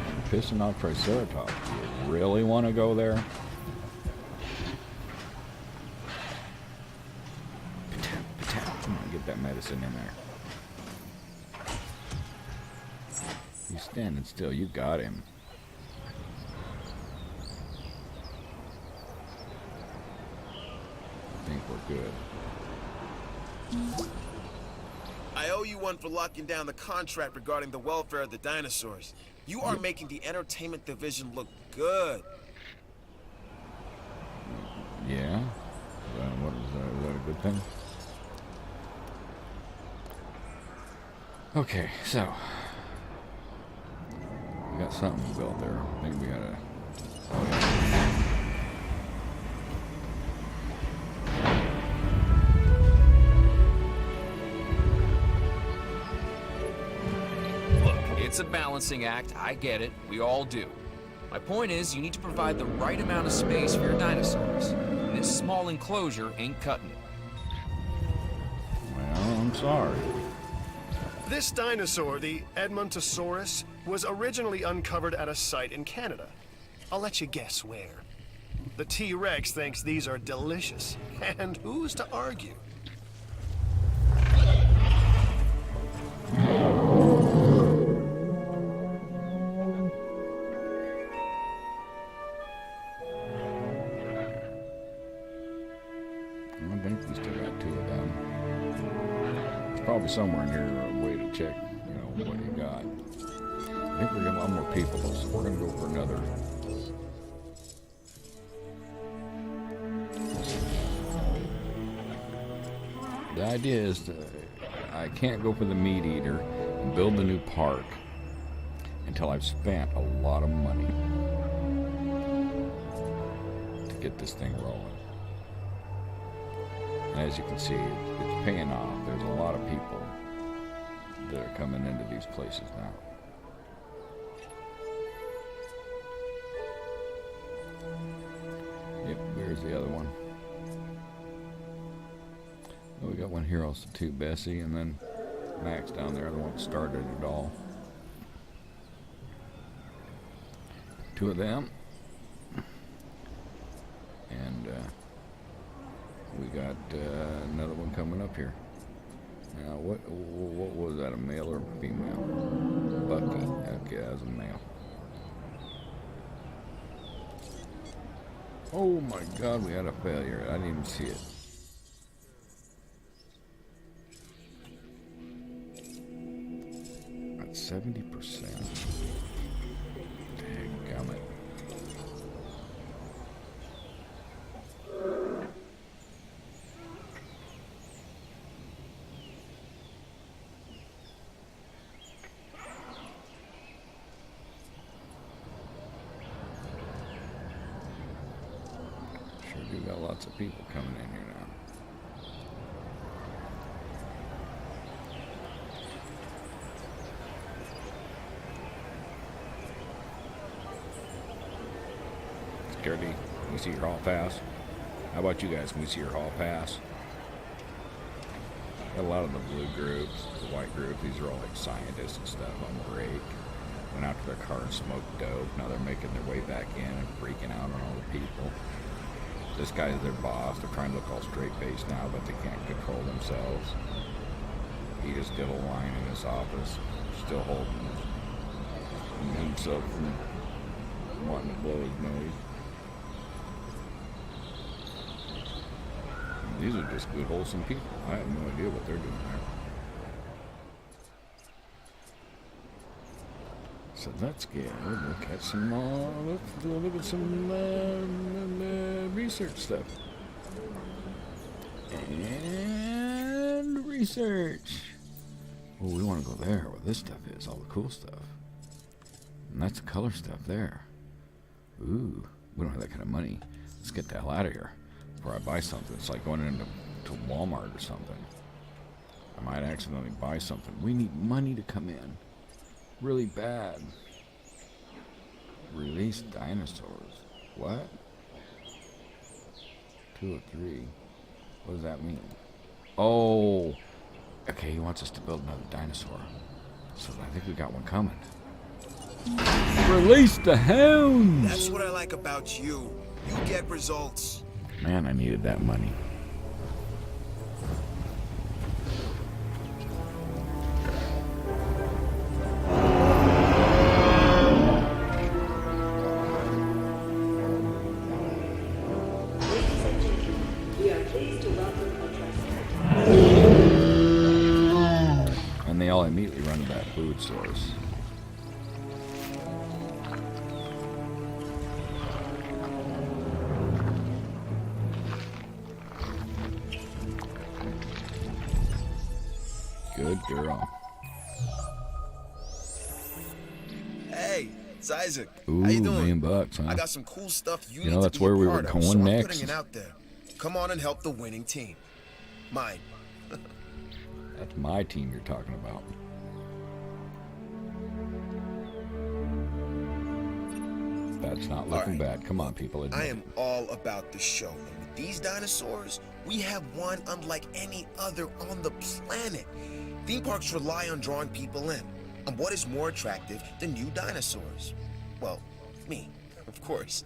You're pissing off Triceratops. Do you really want to go there? Come on, get that medicine in there. He's standing still. You got him. I think we're good. I owe you one for locking down the contract regarding the welfare of the dinosaurs. You are making the entertainment division look good. Yeah? Is that a good thing? Okay, so we got something built there. I think we gotta. Oh, yeah. Look, it's a balancing act. I get it. We all do. My point is, you need to provide the right amount of space for your dinosaurs. And this small enclosure ain't cutting it. Well, I'm sorry. This dinosaur, the Edmontosaurus, was originally uncovered at a site in Canada. I'll let you guess where. The T-Rex thinks these are delicious, and who's to argue? I think we still got two of them. There's probably somewhere in here a way to check, you know, what you got. I think we're getting a lot more people, so we're gonna go for another the idea is I can't go for the meat eater and build the new park until I've spent a lot of money to get this thing rolling. And as you can see, it's paying off. There's a lot of people that are coming into these places now. Yep, there's the other one. Well, we got one here also too, Bessie, and then Max down there, the one that started it all. Two of them. And we got another one coming up here. Now, what was that, a male or a female? Bucky. Okay, that was a male. Oh my God, we had a failure. I didn't even see it. At 70%. Dadgummit. We got lots of people coming in here now. Scaredy, can we see your hall pass? How about you guys? Can we see your hall pass? Got a lot of the blue groups, the white group. These are all like scientists and stuff on break. Went out to their car and smoked dope. Now they're making their way back in and freaking out on all the people. This guy's their boss. They're trying to look all straight-faced now, but they can't control themselves. He just did a line in his office, still holding himself from wanting to blow his nose. And these are just good, wholesome people. I have no idea what they're doing there. So let's look at some let's look at some research stuff. And research. Oh, we want to go there where this stuff is, all the cool stuff. And that's the color stuff there. Ooh, we don't have that kind of money. Let's get the hell out of here before I buy something. It's like going into Walmart or something. I might accidentally buy something. We need money to come in. Really bad. Release dinosaurs. What? 2 or 3. What does that mean? Oh. Okay, he wants us to build another dinosaur. So I think we got one coming. Release the hounds! That's what I like about you. You get results. Man, I needed that money. And they all immediately run to that food source. Good girl. Hey, it's Isaac. Ooh, how you doing? $1 million bucks, huh? I got some cool stuff you know, need that's to be where we part were of, going so I'm next. putting it out there. Come on and help the winning team. Mine. That's my team you're talking about. That's not looking bad. Come on, people. I am all about the show. And with these dinosaurs, we have one unlike any other on the planet. Theme parks rely on drawing people in. And what is more attractive than new dinosaurs? Well, me, of course.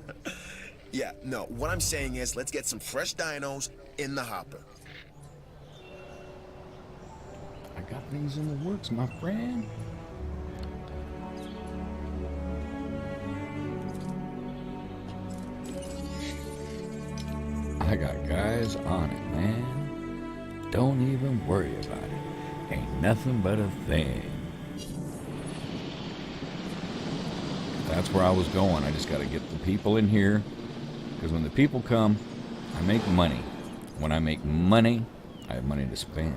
Yeah, no, what I'm saying is let's get some fresh dinos in the hopper. I got things in the works, my friend. I got guys on it, man. Don't even worry about it. Ain't nothing but a thing. That's where I was going. I just got to get the people in here. Because when the people come, I make money. When I make money, I have money to spend.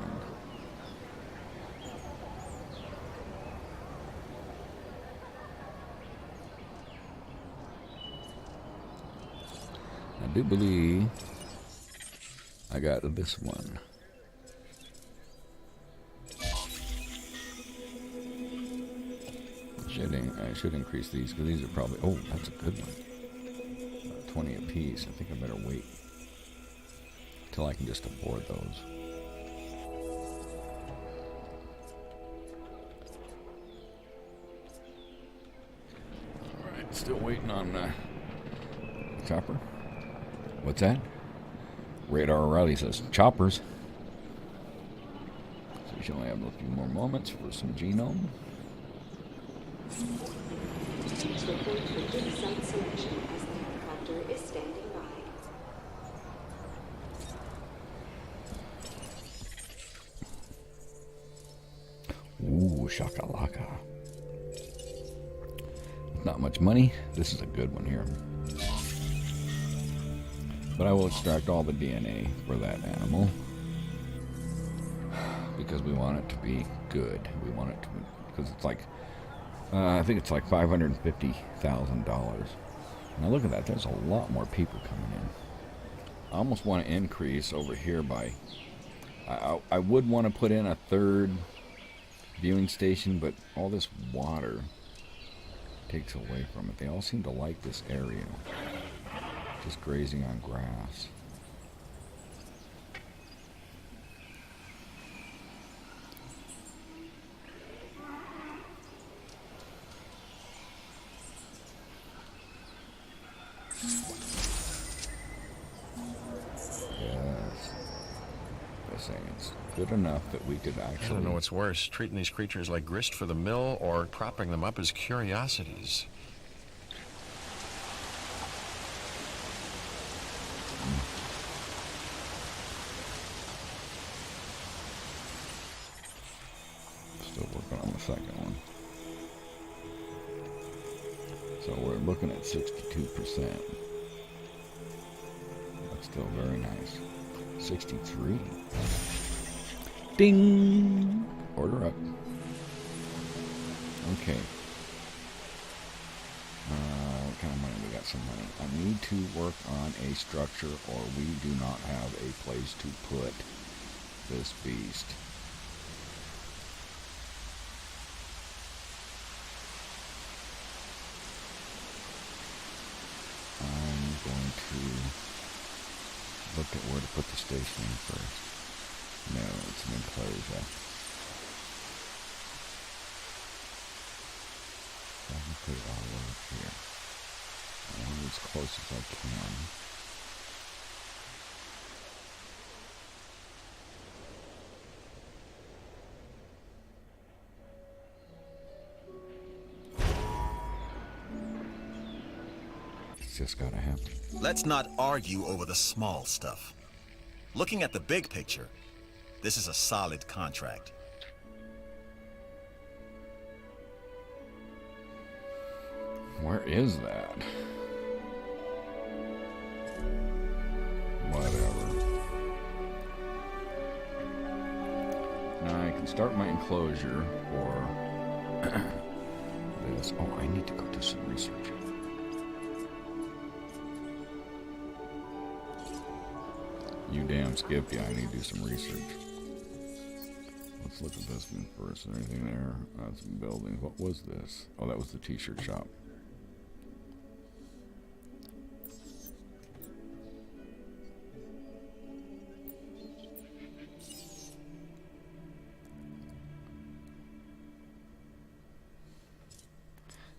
I do believe I got this one. I should increase these because these are probably... Oh, that's a good one. 20 a piece. I think I better wait till I can just afford those. Alright, still waiting on Chopper. What's that? Radar O'Reilly says choppers. So we should only have a few more moments for some genome. Please report for good site selection as the helicopter is standing by. Ooh, shakalaka. Not much money. This is a good one here. But I will extract all the DNA for that animal because we want it to be good. We want it to be, because it's like, I think it's like $550,000. Now look at that. There's a lot more people coming in. I almost want to increase over here by, I would want to put in a third viewing station, but all this water takes away from it. They all seem to like this area. Just grazing on grass. Yes. They're saying it's good enough that we could actually... I don't know what's worse, treating these creatures like grist for the mill or propping them up as curiosities. Still working on the second one. So we're looking at 62%. That's still very nice. 63. Ding! Order up. Okay. What kind of money? We got some money. I need to work on a structure or we do not have a place to put this beast. I'm going to look at where to put the station in first. No, it's an enclosure. I can put it all over here. I want it as close as I can. It's just gotta happen. Let's not argue over the small stuff. Looking at the big picture, this is a solid contract. Where is that? Whatever. Now I can start my enclosure for this. Oh, I need to go do some research. You damn Skippy, I need to do some research. Let's look at this one first. Is there anything there? Some buildings. What was this? Oh, that was the t-shirt shop.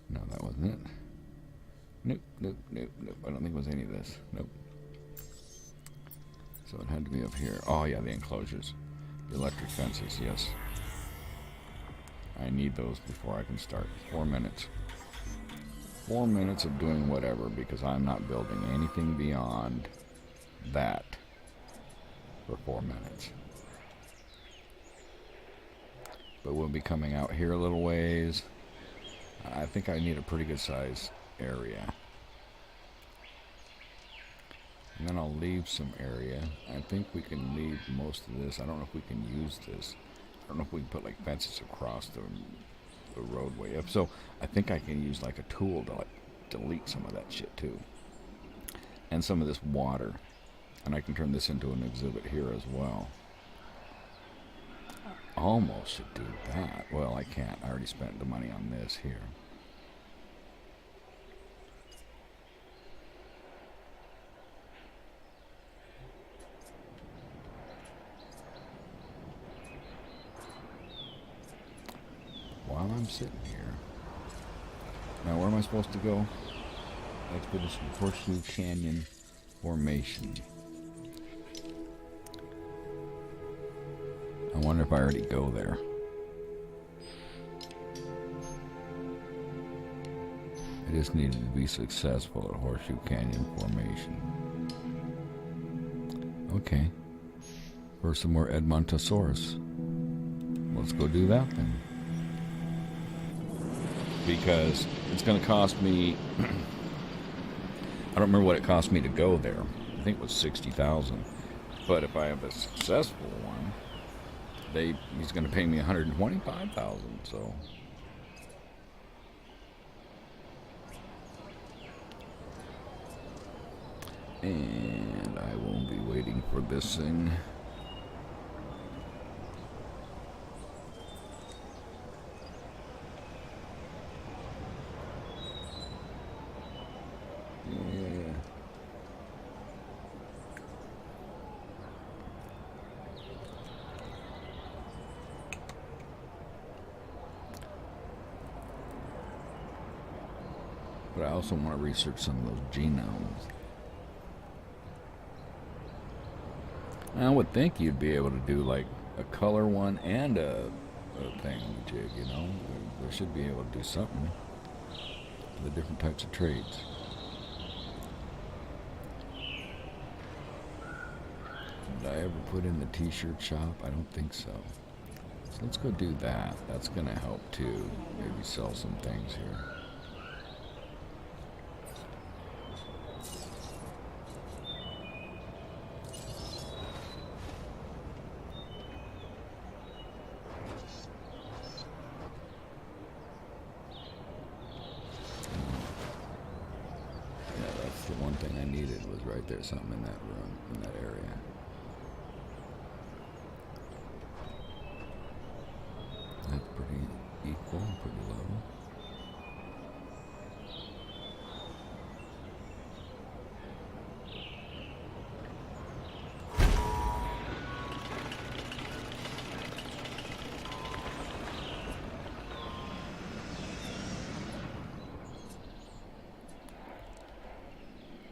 No, that wasn't it. Nope, nope, nope, nope. I don't think it was any of this. Nope. So it had to be up here. Oh yeah, the enclosures. The electric fences, yes. I need those before I can start. 4 minutes. 4 minutes of doing whatever because I'm not building anything beyond that for 4 minutes. But we'll be coming out here a little ways. I think I need a pretty good size area. And then I'll leave some area. I think we can leave most of this. I don't know if we can use this. I don't know if we can put like fences across the roadway. If so, I think I can use like a tool to like delete some of that shit too. And some of this water. And I can turn this into an exhibit here as well. Almost should do that. Well, I can't. I already spent the money on this here. While I'm sitting here. Now, where am I supposed to go? Expedition Horseshoe Canyon Formation. I wonder if I already go there. I just needed to be successful at Horseshoe Canyon Formation. Okay. For some more Edmontosaurus. Let's go do that then. Because it's going to cost me... I don't remember what it cost me to go there. I think it was 60,000. But if I have a successful one, he's going to pay me 125,000. So, and I won't be waiting for this thing. But I also want to research some of those genomes. I would think you'd be able to do like a color one and a thing jig, you know? They should be able to do something for the different types of trades. Did I ever put in the t-shirt shop? I don't think so. So let's go do that. That's going to help too. Maybe sell some things here. There's something in that room, in that area. That's pretty equal, pretty level.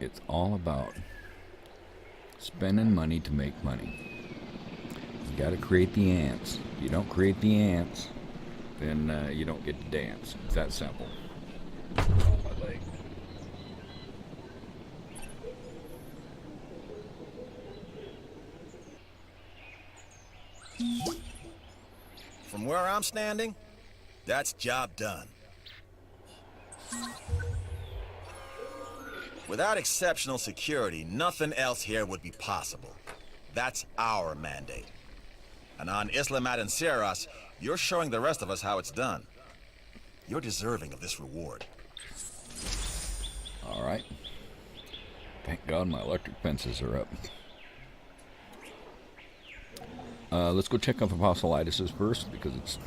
It's all about spending money to make money. You gotta create the ants. If you don't create the ants, then you don't get to dance. It's that simple. My leg. From where I'm standing, that's job done. Without exceptional security, nothing else here would be possible. That's our mandate. And on Isla Madanceras, you're showing the rest of us how it's done. You're deserving of this reward. All right. Thank God my electric fences are up. Let's go check out the fossilitis first, because it's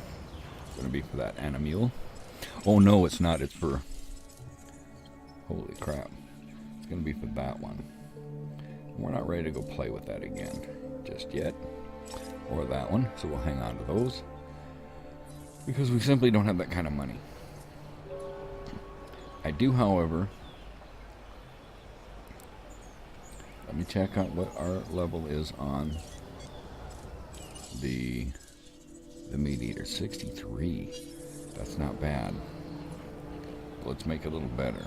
going to be for that animule. Oh no, it's not. It's for... Holy crap. It's going to be for that one. We're not ready to go play with that again just yet. Or that one. So we'll hang on to those. Because we simply don't have that kind of money. I do, however... Let me check out what our level is on the meat eater. 63. That's not bad. Let's make it a little better.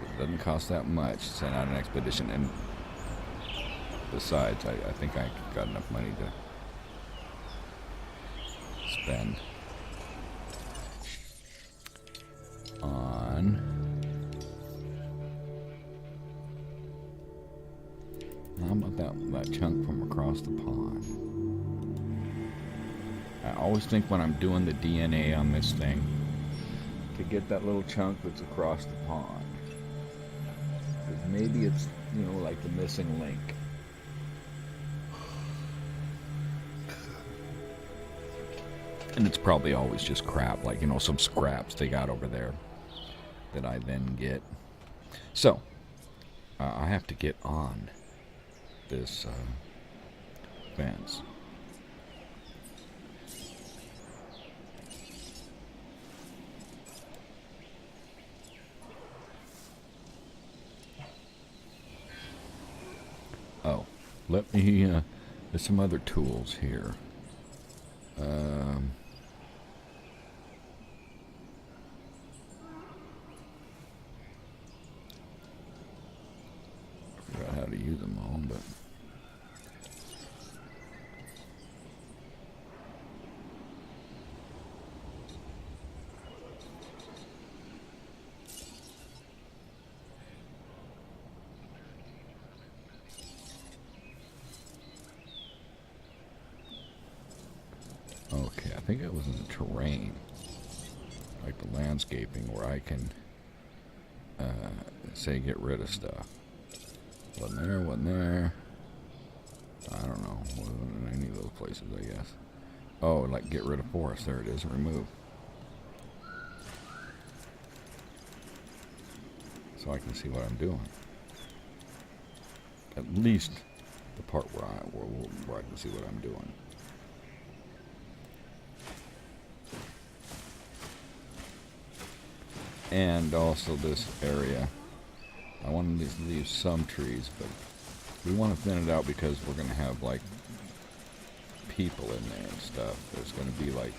It doesn't cost that much to send out an expedition, and besides, I think I got enough money to spend on get that chunk from across the pond. I always think when I'm doing the DNA on this thing to get that little chunk that's across the pond. Because maybe it's, like the missing link. And it's probably always just crap, like, some scraps they got over there that I then get. So, I have to get on this fence. Oh, let me, there's some other tools here. I forgot how to use them all, but... Okay, I think it was in the terrain, like the landscaping, where I can, say, get rid of stuff. Wasn't there. I don't know. Wasn't in any of those places, I guess. Oh, like get rid of forest. There it is. Remove. So I can see what I'm doing. At least the part where I can see what I'm doing. And also this area. I wanted to leave some trees, but we want to thin it out because we're going to have, like, people in there and stuff. There's going to be, like...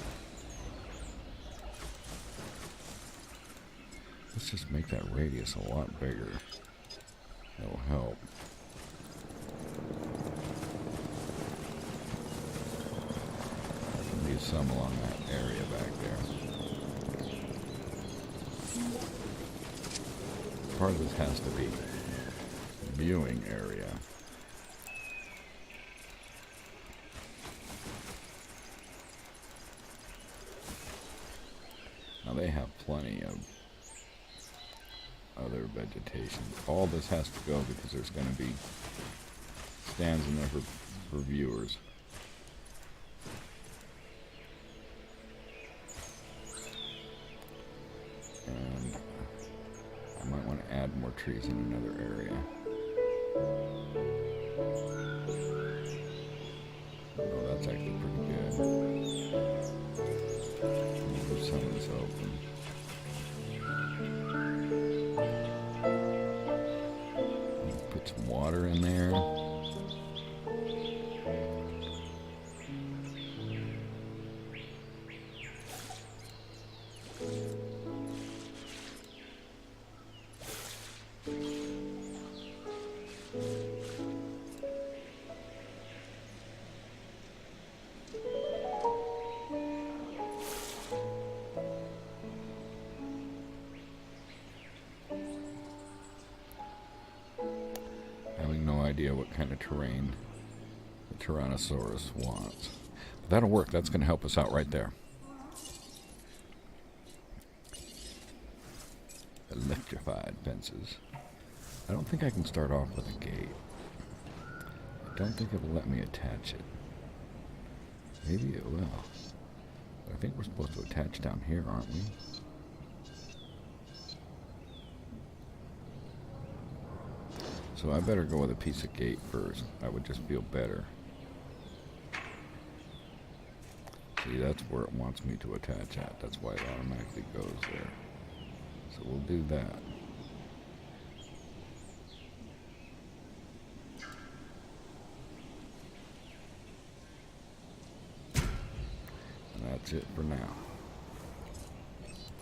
Let's just make that radius a lot bigger. That'll help. I can leave some along that area back there. Part of this has to be viewing area. Now they have plenty of other vegetation. All this has to go because there's going to be stands in there for viewers. And I might want to add more trees in another area. Oh, that's actually pretty good. Leave some of this open. Put some water in there. Idea what kind of terrain the Tyrannosaurus wants. But that'll work. That's going to help us out right there. Electrified fences. I don't think I can start off with a gate. I don't think it will let me attach it. Maybe it will. But I think we're supposed to attach down here, aren't we? So I better go with a piece of gate first. I would just feel better. See, that's where it wants me to attach at. That's why it automatically goes there. So we'll do that. And that's it for now.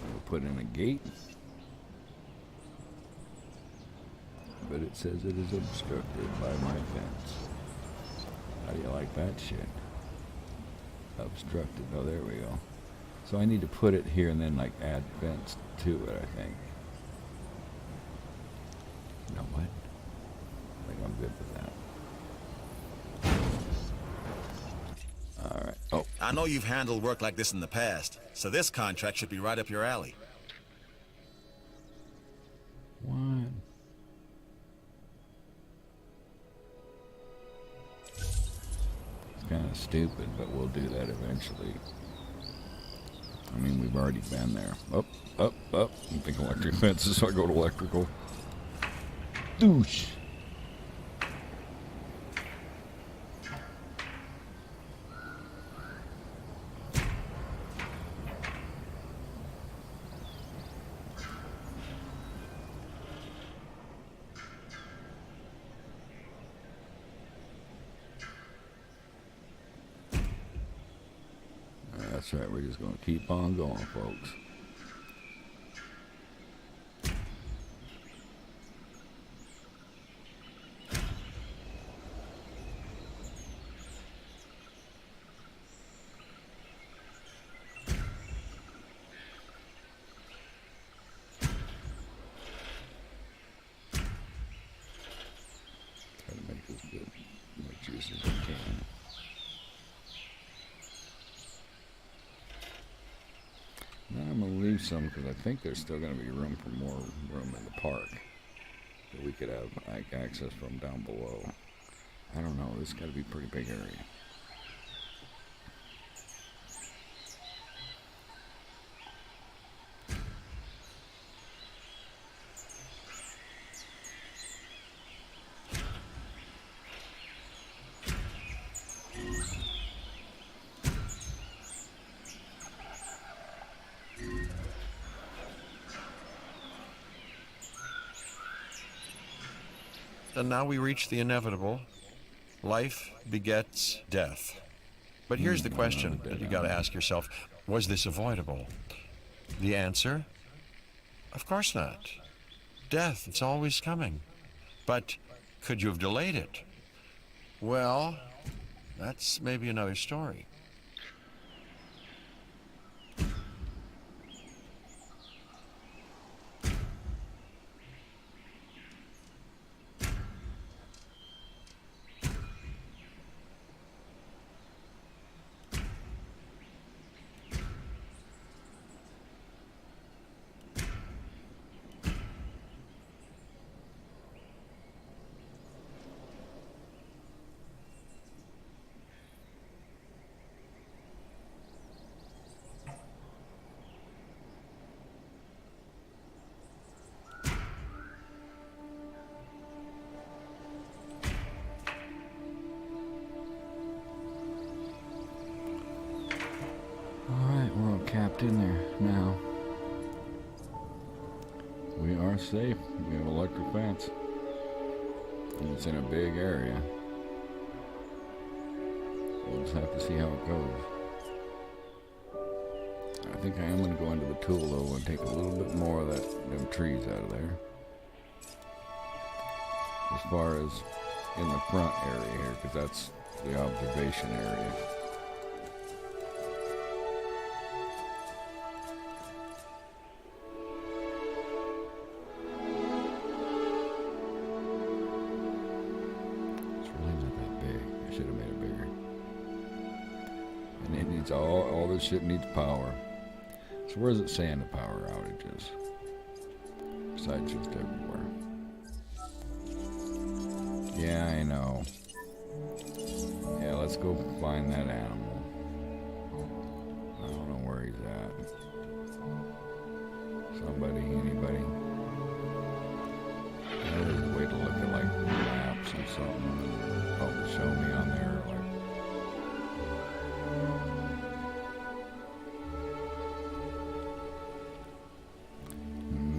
We'll put in a gate. But it says it is obstructed by my fence. How do you like that shit? Obstructed. Oh, there we go. So I need to put it here and then, like, add fence to it, I think. You know what? I think I'm good with that. I know you've handled work like this in the past, so this contract should be right up your alley. What? It's kind of stupid, but we'll do that eventually. I mean, we've already been there. Up, up, up. I think electric fences, so I go to electrical. Douche. That's right, we're just going to keep on going, folks. Try to make this good, make juice as I can. Now I'm going to leave some because I think there's still going to be room for more room in the park that we could have access from down below. I don't know, this has got to be a pretty big area. And now we reach the inevitable. Life begets death. But here's the question that you got to ask yourself. Was this avoidable? The answer? Of course not. Death, it's always coming. But could you have delayed it? Well, that's maybe another story. Alright, we're all capped in there now. We are safe. We have electric fence. And it's in a big area. We'll just have to see how it goes. I think I am going to go into the tool though and take a little bit more of them trees out of there. As far as in the front area here, because that's the observation area. Should have made it bigger. And it needs all this shit needs power. So where does it say in the power outages? Besides just everywhere. Yeah, I know. Yeah, let's go find that animal. I don't know where he's at. Somebody, anybody? There's a way to look at like maps and something. Probably show me on there, like.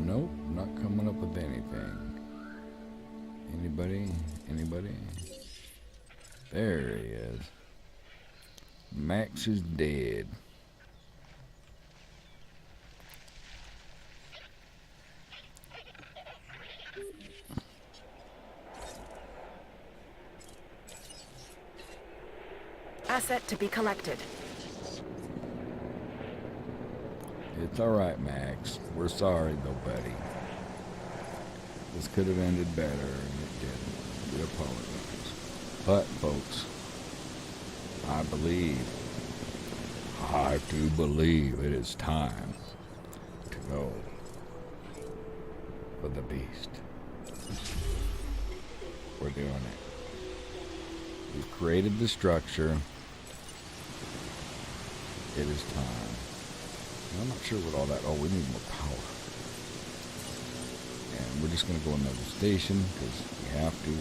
Nope, not coming up with anything. Anybody? Anybody? There he is. Max is dead. Asset to be collected. It's alright, Max. We're sorry, though, buddy. This could have ended better, and it didn't. We apologize. But, folks, I believe have to believe it is time to go for the beast. We're doing it. We've created the structure. It is time. I'm not sure what all that... Oh, we need more power. And we're just going to go another station because we have to.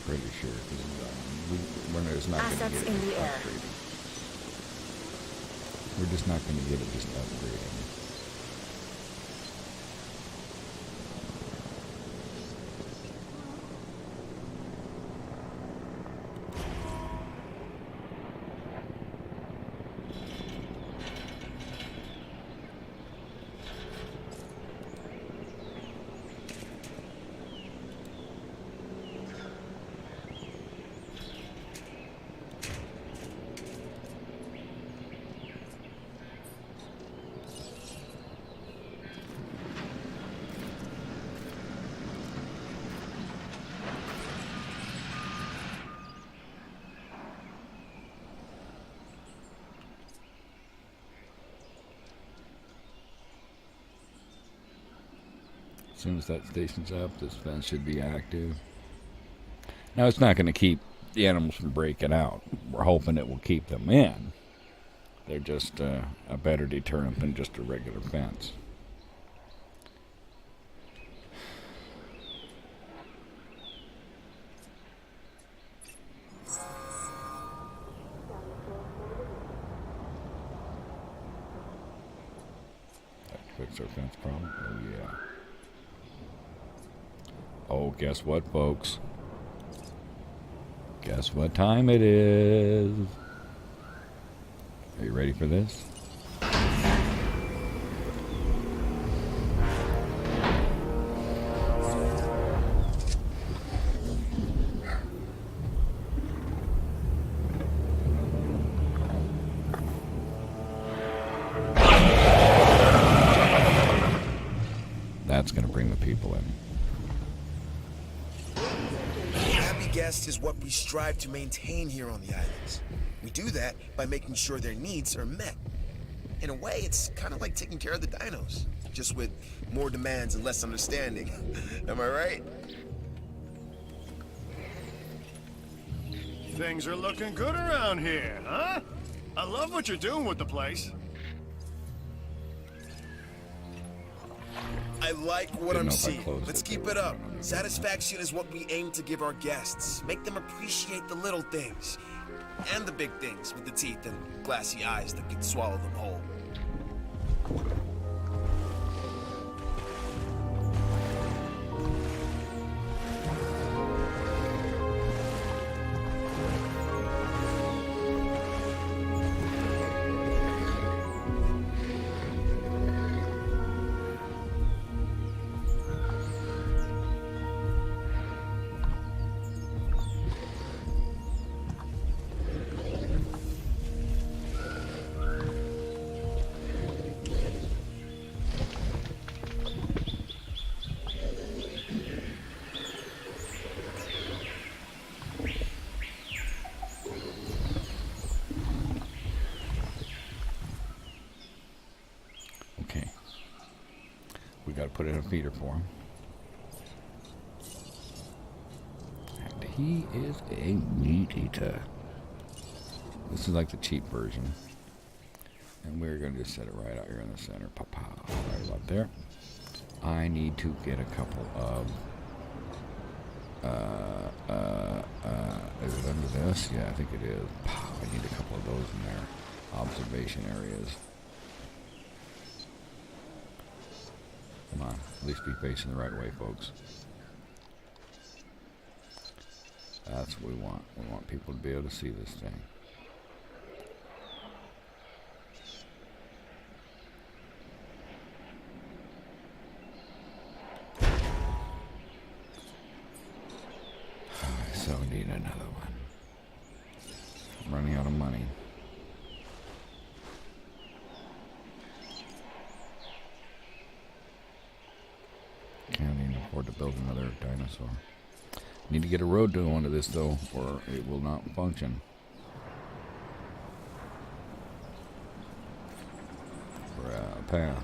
Pretty sure because it's not going to get in the air. upgraded. We're just not going to get it just upgraded. As soon as that station's up, this fence should be active. Now, it's not going to keep the animals from breaking out. We're hoping it will keep them in. They're just a better deterrent than just a regular fence. That fix our fence problem? Oh, yeah. Oh, guess what, folks? Guess what time it is? Are you ready for this? That's going to bring the people in. Guest is what we strive to maintain here on the islands. We do that by making sure their needs are met. In a way, it's kind of like taking care of the dinos, just with more demands and less understanding. Am I right? Things are looking good around here, huh? I love what you're doing with the place. I like what I'm seeing. Let's keep it up. Satisfaction is what we aim to give our guests. Make them appreciate the little things. And the big things with the teeth and glassy eyes that could swallow them whole. Put in a feeder for him. And he is a meat eater. This is like the cheap version. And we're going to just set it right out here in the center. Papa, right about there. I need to get a couple of... is it under this? Yeah, I think it is. I need a couple of those in there. Observation areas. Come on, at least be facing the right way, folks. That's what we want. We want people to be able to see this thing. I so need another one. I'm running out of money. Can't even afford to build another dinosaur. Need to get a road to onto this though, or it will not function. Or a path.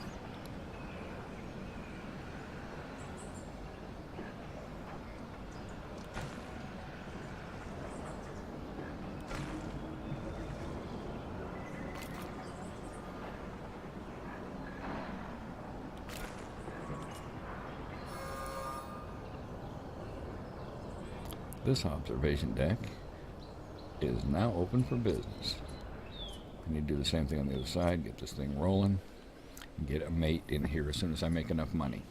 This observation deck is now open for business. I need to do the same thing on the other side, get this thing rolling, and get a mate in here as soon as I make enough money.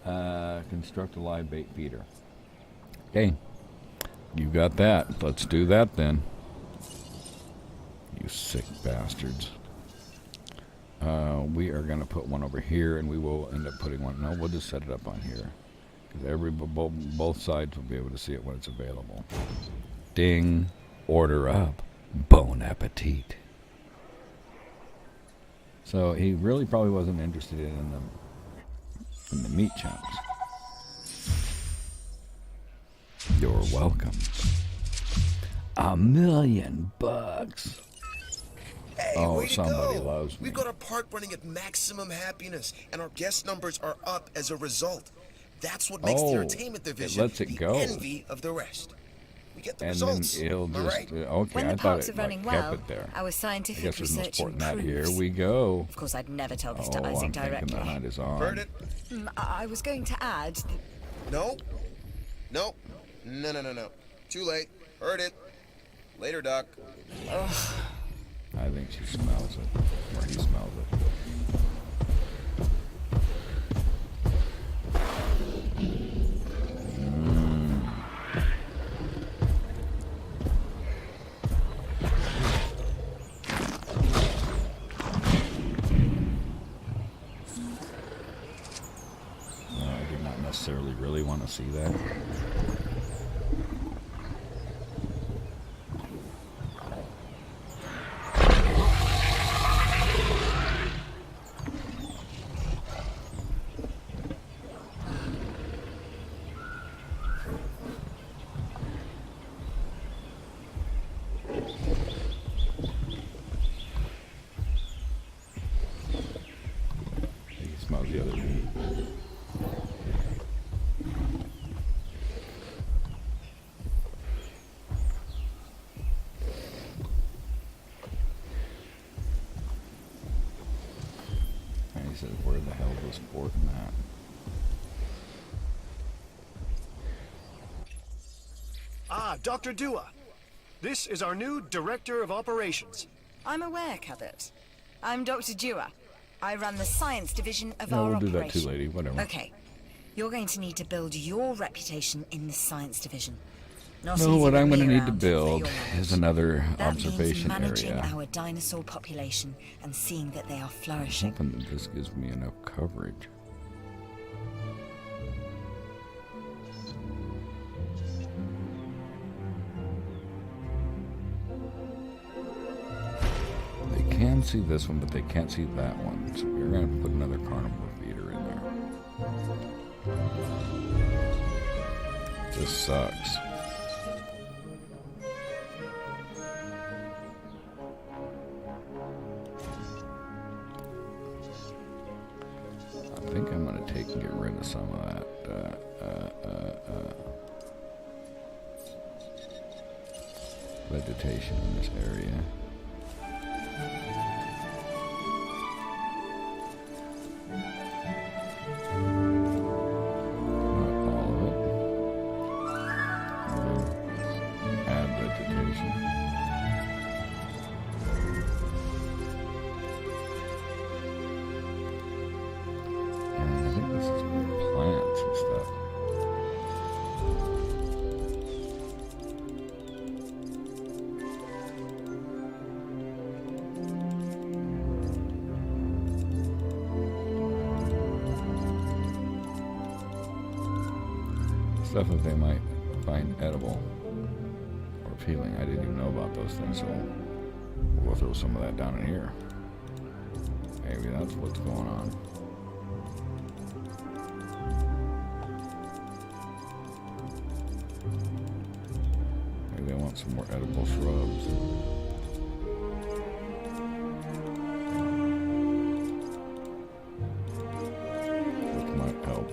Construct a live bait feeder. Okay, you got that. Let's do that then. You sick bastards. We are going to put one over here, and we will end up putting one. No, we'll just set it up on here. Both sides will be able to see it when it's available. Ding. Order up. Bon appetit. So he really probably wasn't interested in the meat chunks. You're welcome. $1,000,000. Hey, oh, way to somebody go. loves me. We've got our park running at maximum happiness, and our guest numbers are up as a result. That's what makes the entertainment division lets it the go. envy of the rest. We get the And results. then it'll just right? okay. When I the thought parks it are running kept well, it there. our I scientific guess there's no research sport in that. improves. Here we go. Of course, I'd never tell this to Oh, Isaac I'm thinking directly. the hunt is on. Heard it? I was going to add. No. No. No. Too late. Heard it. Later, Doc. Ugh. I think she smells it, or he smells it. I did not necessarily really want to see that. He smells the other meat. And he says, where the hell was sport in that? Ah, Dr. Dua. This is our new Director of Operations. I'm aware, Cabot. I'm Dr. Dua. I run the science division of No, our we'll do operation. that too, lady. Whatever. Okay. You're going to need to build your reputation in the science division. Not No, easy what with I'm going to me need to around, build but you'll is manage. another That observation means managing area. our dinosaur population and seeing that they are I'm flourishing. hoping that this gives me enough coverage. They can see this one, but they can't see that one. So we're going to put another carnivore feeder in there. This sucks. I think I'm going to take and get rid of some of that. Vegetation in this area. Not all of it. Add vegetation. And I think this is plants and stuff. Stuff that they might find edible or appealing. I didn't even know about those things, so we'll throw some of that down in here. Maybe that's what's going on. want some more edible shrubs. Which might help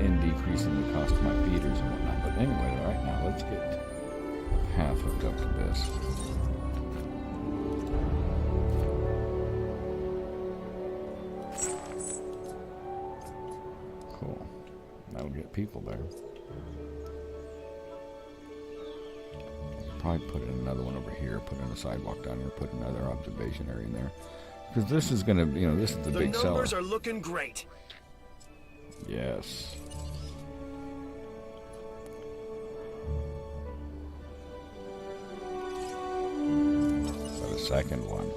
in decreasing the cost of my feeders and whatnot. But anyway, right now, let's get a path hooked up to this. Cool. That'll get people there. Probably put in another one over here, put in a sidewalk down here, put another observation area in there. Because this is going to, you know, this is the big seller. The numbers are looking great. Yes. Got a second one.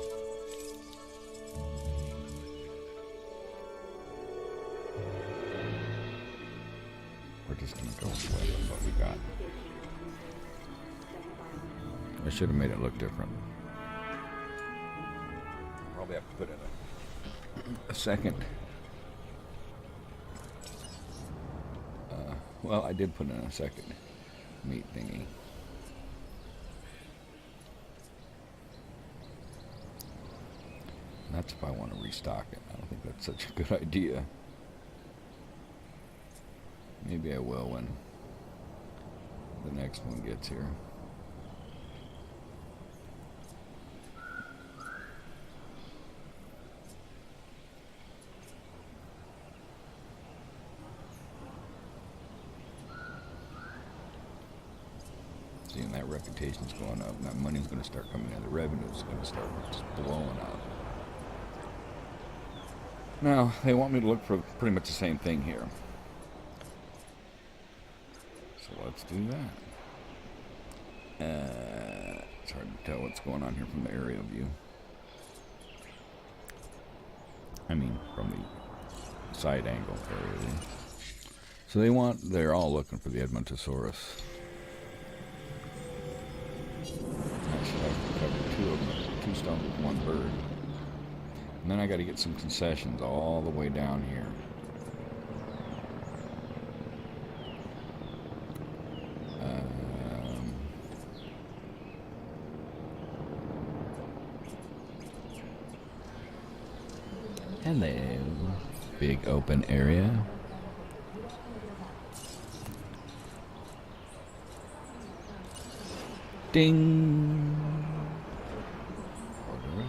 We're just going to go with what we got. I should have made it look different. Probably have to put in a second. Well, I did put in a second meat thingy. And that's if I want to restock it. I don't think that's such a good idea. Maybe I will when the next one gets here. Seeing that reputation's going up, and that money's going to start coming in, the revenue's going to start just blowing up. Now, they want me to look for pretty much the same thing here. So let's do that. It's hard to tell what's going on here from the aerial view. I mean, from the side angle aerial view. So they're all looking for the Edmontosaurus. Actually, I have to cover two of them, two stones with one bird. And then I got to get some concessions all the way down here. Hello, big open area. Ding. Order.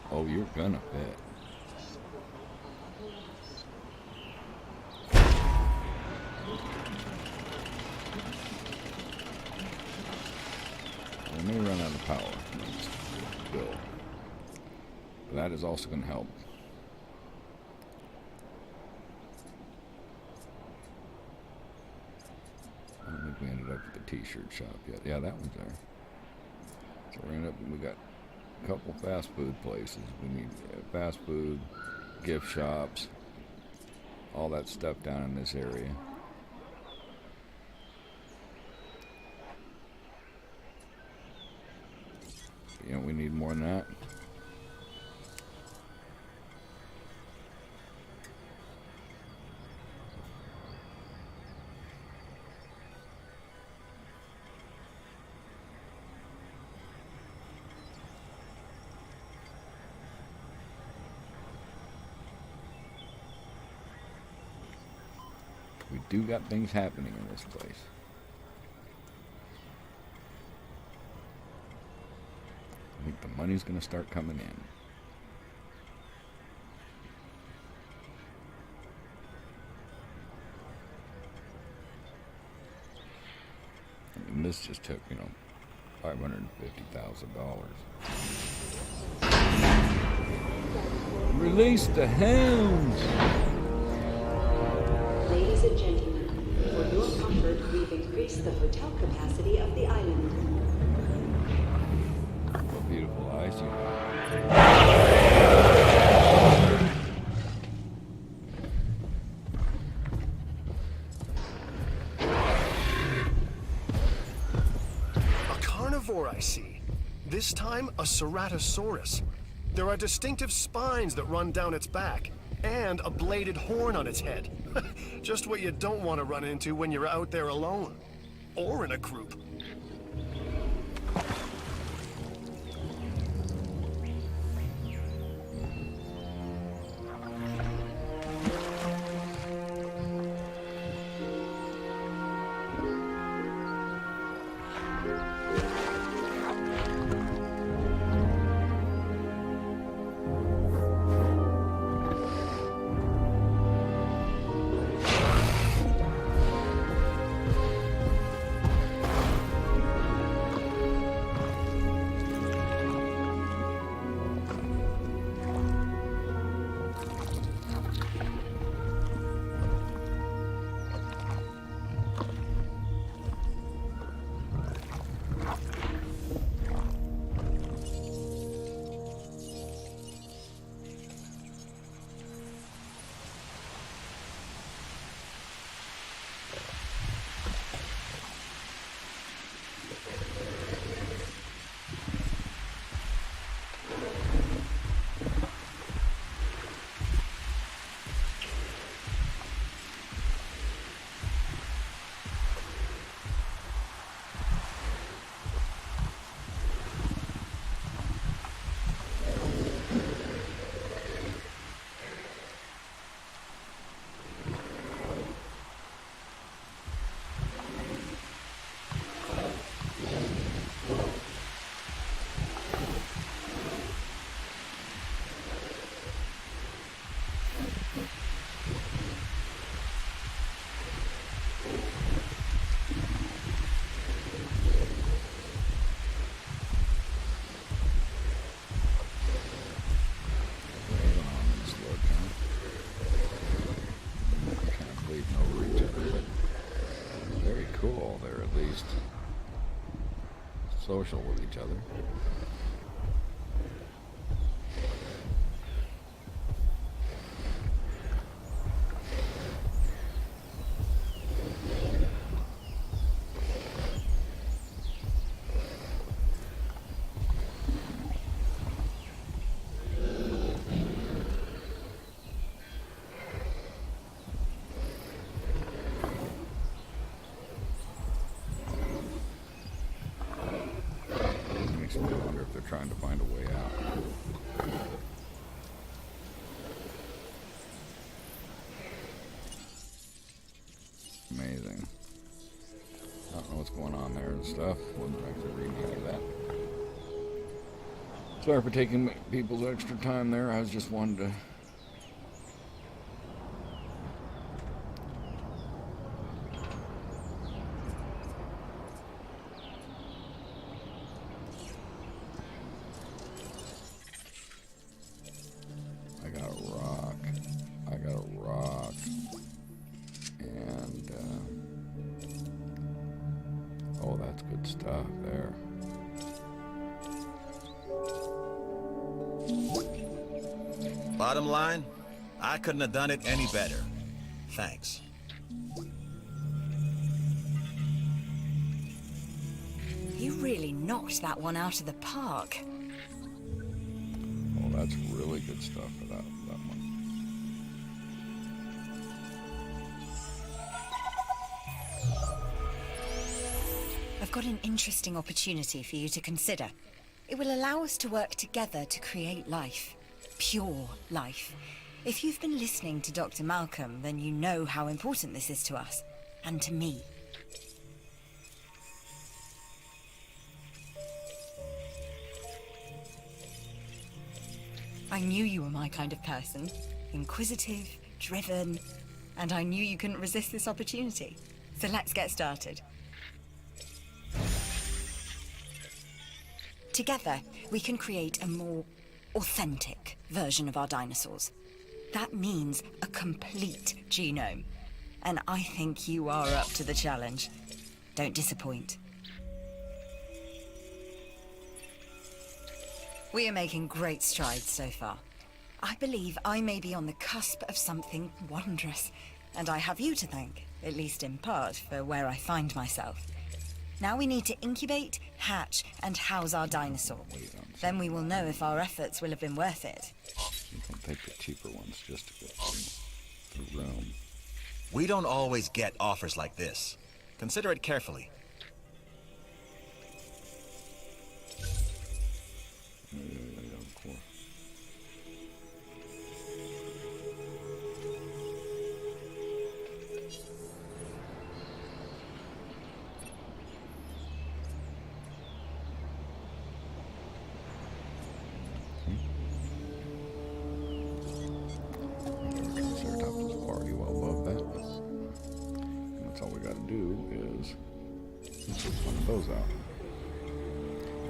Oh, you're gonna fit. I may run out of power. Build. But that is also going to help. I don't think we ended up at the t-shirt shop yet. Yeah, that one's there. So we got a couple fast food places. We need fast food, gift shops, all that stuff down in this area. You know, we need more than that. We do got things happening in this place. I think the money's going to start coming in. I mean, this just took, $550,000. Release the hounds! Ladies and gentlemen, for your comfort, we've increased the hotel capacity of the island. What beautiful eyes you have. A carnivore, I see. This time, a Ceratosaurus. There are distinctive spines that run down its back, and a bladed horn on its head. Just what you don't want to run into when you're out there alone. Or in a group. Social with each other. Makes me wonder if they're trying to find a way out. Amazing. I don't know what's going on there and stuff. Wasn't actually reading any of that. Sorry for taking people's extra time there. I was just wanted to Bottom line, I couldn't have done it any better. Thanks. You really knocked that one out of the park. Oh, that's really good stuff for that one. I've got an interesting opportunity for you to consider. It will allow us to work together to create life. Pure life. If you've been listening to Dr. Malcolm, then you know how important this is to us, and to me. I knew you were my kind of person. Inquisitive, driven, and I knew you couldn't resist this opportunity. So let's get started. Together, we can create a more authentic version of our dinosaurs. That means a complete genome. And I think you are up to the challenge. Don't disappoint. We are making great strides so far. I believe I may be on the cusp of something wondrous, and I have you to thank, at least in part, for where I find myself. Now we need to incubate, hatch, and house our dinosaur. Then we will know if our efforts will have been worth it. You can take the cheaper ones just to get the room. We don't always get offers like this. Consider it carefully. Of course. Triceratops is already well above that. And that's all we got to do is put one of those out.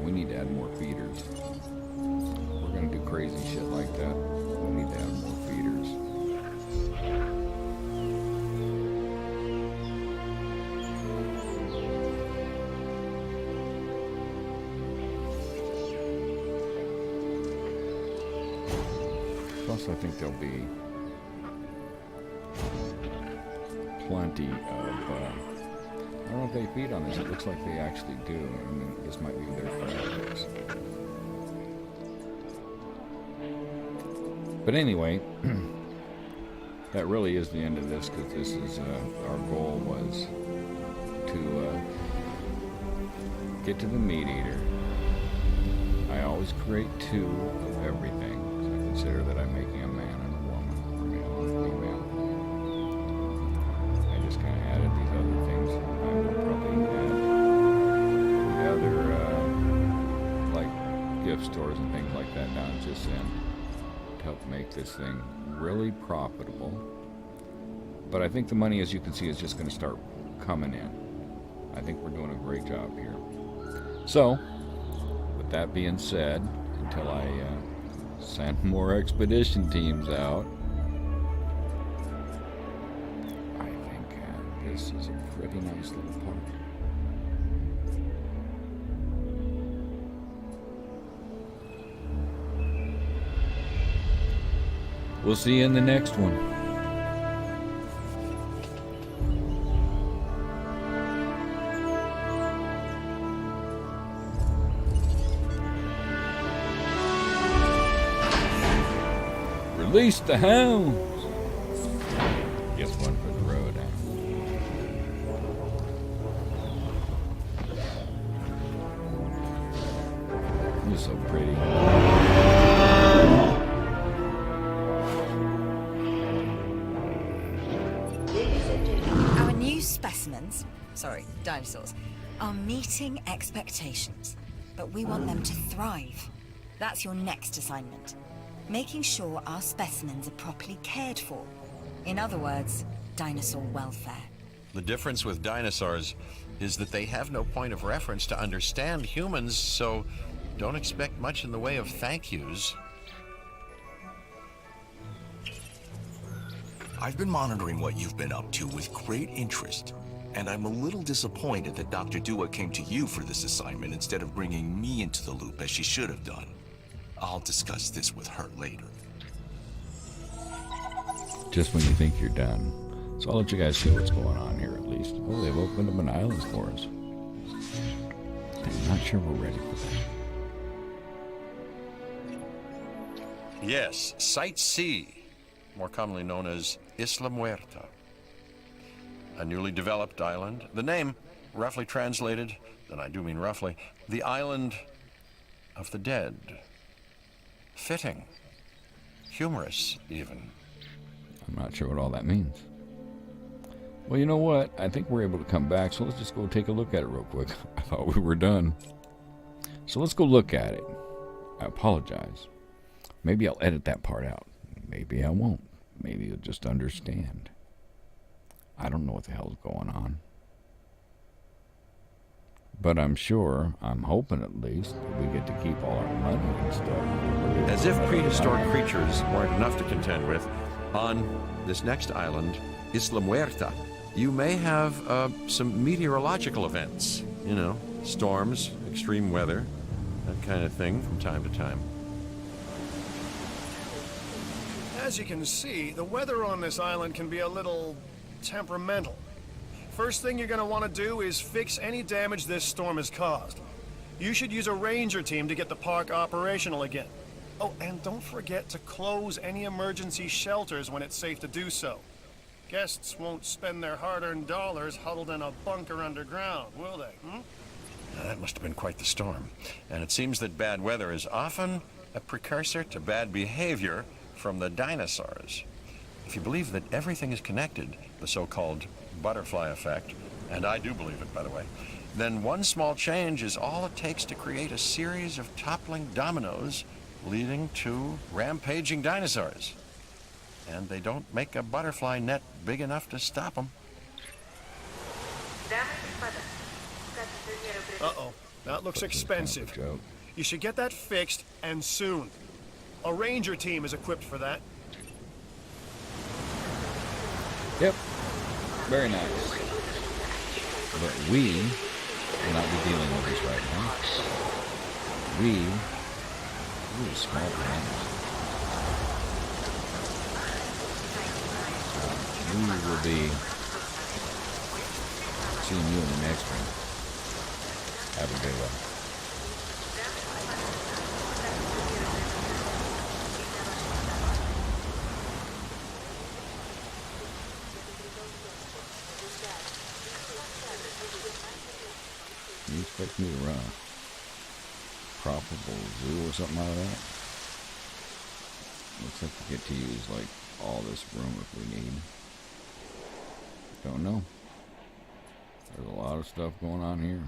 We need to add more feeders. We're going to do crazy shit like that. We need to add more feeders. Plus, I think there'll be plenty of... I don't know if they feed on this. It looks like they actually do. I mean, this might be their favorite. But anyway, that really is the end of this, because this is our goal was to get to the meat eater. I always create 2 of everything, because I consider that I'm making a man and a woman, or male and a female. I just kind of added these other things. I will probably add the other, like gift stores and things like that down just in to help make this thing really profitable. But I think the money, as you can see, is just going to start coming in. I think we're doing a great job here. So, with that being said, until I send more expedition teams out, I think this is a pretty nice little park. We'll see you in the next one. Release the hounds! Just one for the road, You're so pretty. Our new specimens, dinosaurs, are meeting expectations. But we want them to thrive. That's your next assignment. Making sure our specimens are properly cared for. In other words, dinosaur welfare. The difference with dinosaurs is that they have no point of reference to understand humans, so don't expect much in the way of thank yous. I've been monitoring what you've been up to with great interest, and I'm a little disappointed that Dr. Dua came to you for this assignment instead of bringing me into the loop as she should have done. I'll discuss this with her later. Just when you think you're done. So I'll let you guys see what's going on here at least. Oh, they've opened up an island for us. I'm not sure we're ready for that. Yes, Site C, more commonly known as Isla Muerta. A newly developed island. The name, roughly translated, and I do mean roughly, the Island of the Dead. Fitting. Humorous, even. I'm not sure what all that means. Well, you know what? I think we're able to come back, so let's just go take a look at it real quick. I thought we were done. So let's go look at it. I apologize. Maybe I'll edit that part out. Maybe I won't. Maybe you'll just understand. I don't know what the hell's going on. But I'm hoping at least, that we get to keep all our money and stuff. As if prehistoric creatures weren't enough to contend with, on this next island, Isla Muerta, you may have some meteorological events. You know, storms, extreme weather, that kind of thing from time to time. As you can see, the weather on this island can be a little temperamental. First thing you're gonna want to do is fix any damage this storm has caused. You should use a ranger team to get the park operational again. Oh, and don't forget to close any emergency shelters when it's safe to do so. Guests won't spend their hard-earned dollars huddled in a bunker underground, will they? That must have been quite the storm. And it seems that bad weather is often a precursor to bad behavior from the dinosaurs. If you believe that everything is connected, the so-called butterfly effect, and I do believe it, by the way, then one small change is all it takes to create a series of toppling dominoes leading to rampaging dinosaurs. And they don't make a butterfly net big enough to stop them. Uh-oh, that looks expensive. You should get that fixed, and soon. A ranger team is equipped for that. Yep. Very nice. But we will not be dealing with this right now. Ooh, small plants. We will be seeing you in the next one. Have a good one. You expect me to run a profitable zoo or something out of that? Looks like we get to use like all this room if we need. Don't know. There's a lot of stuff going on here.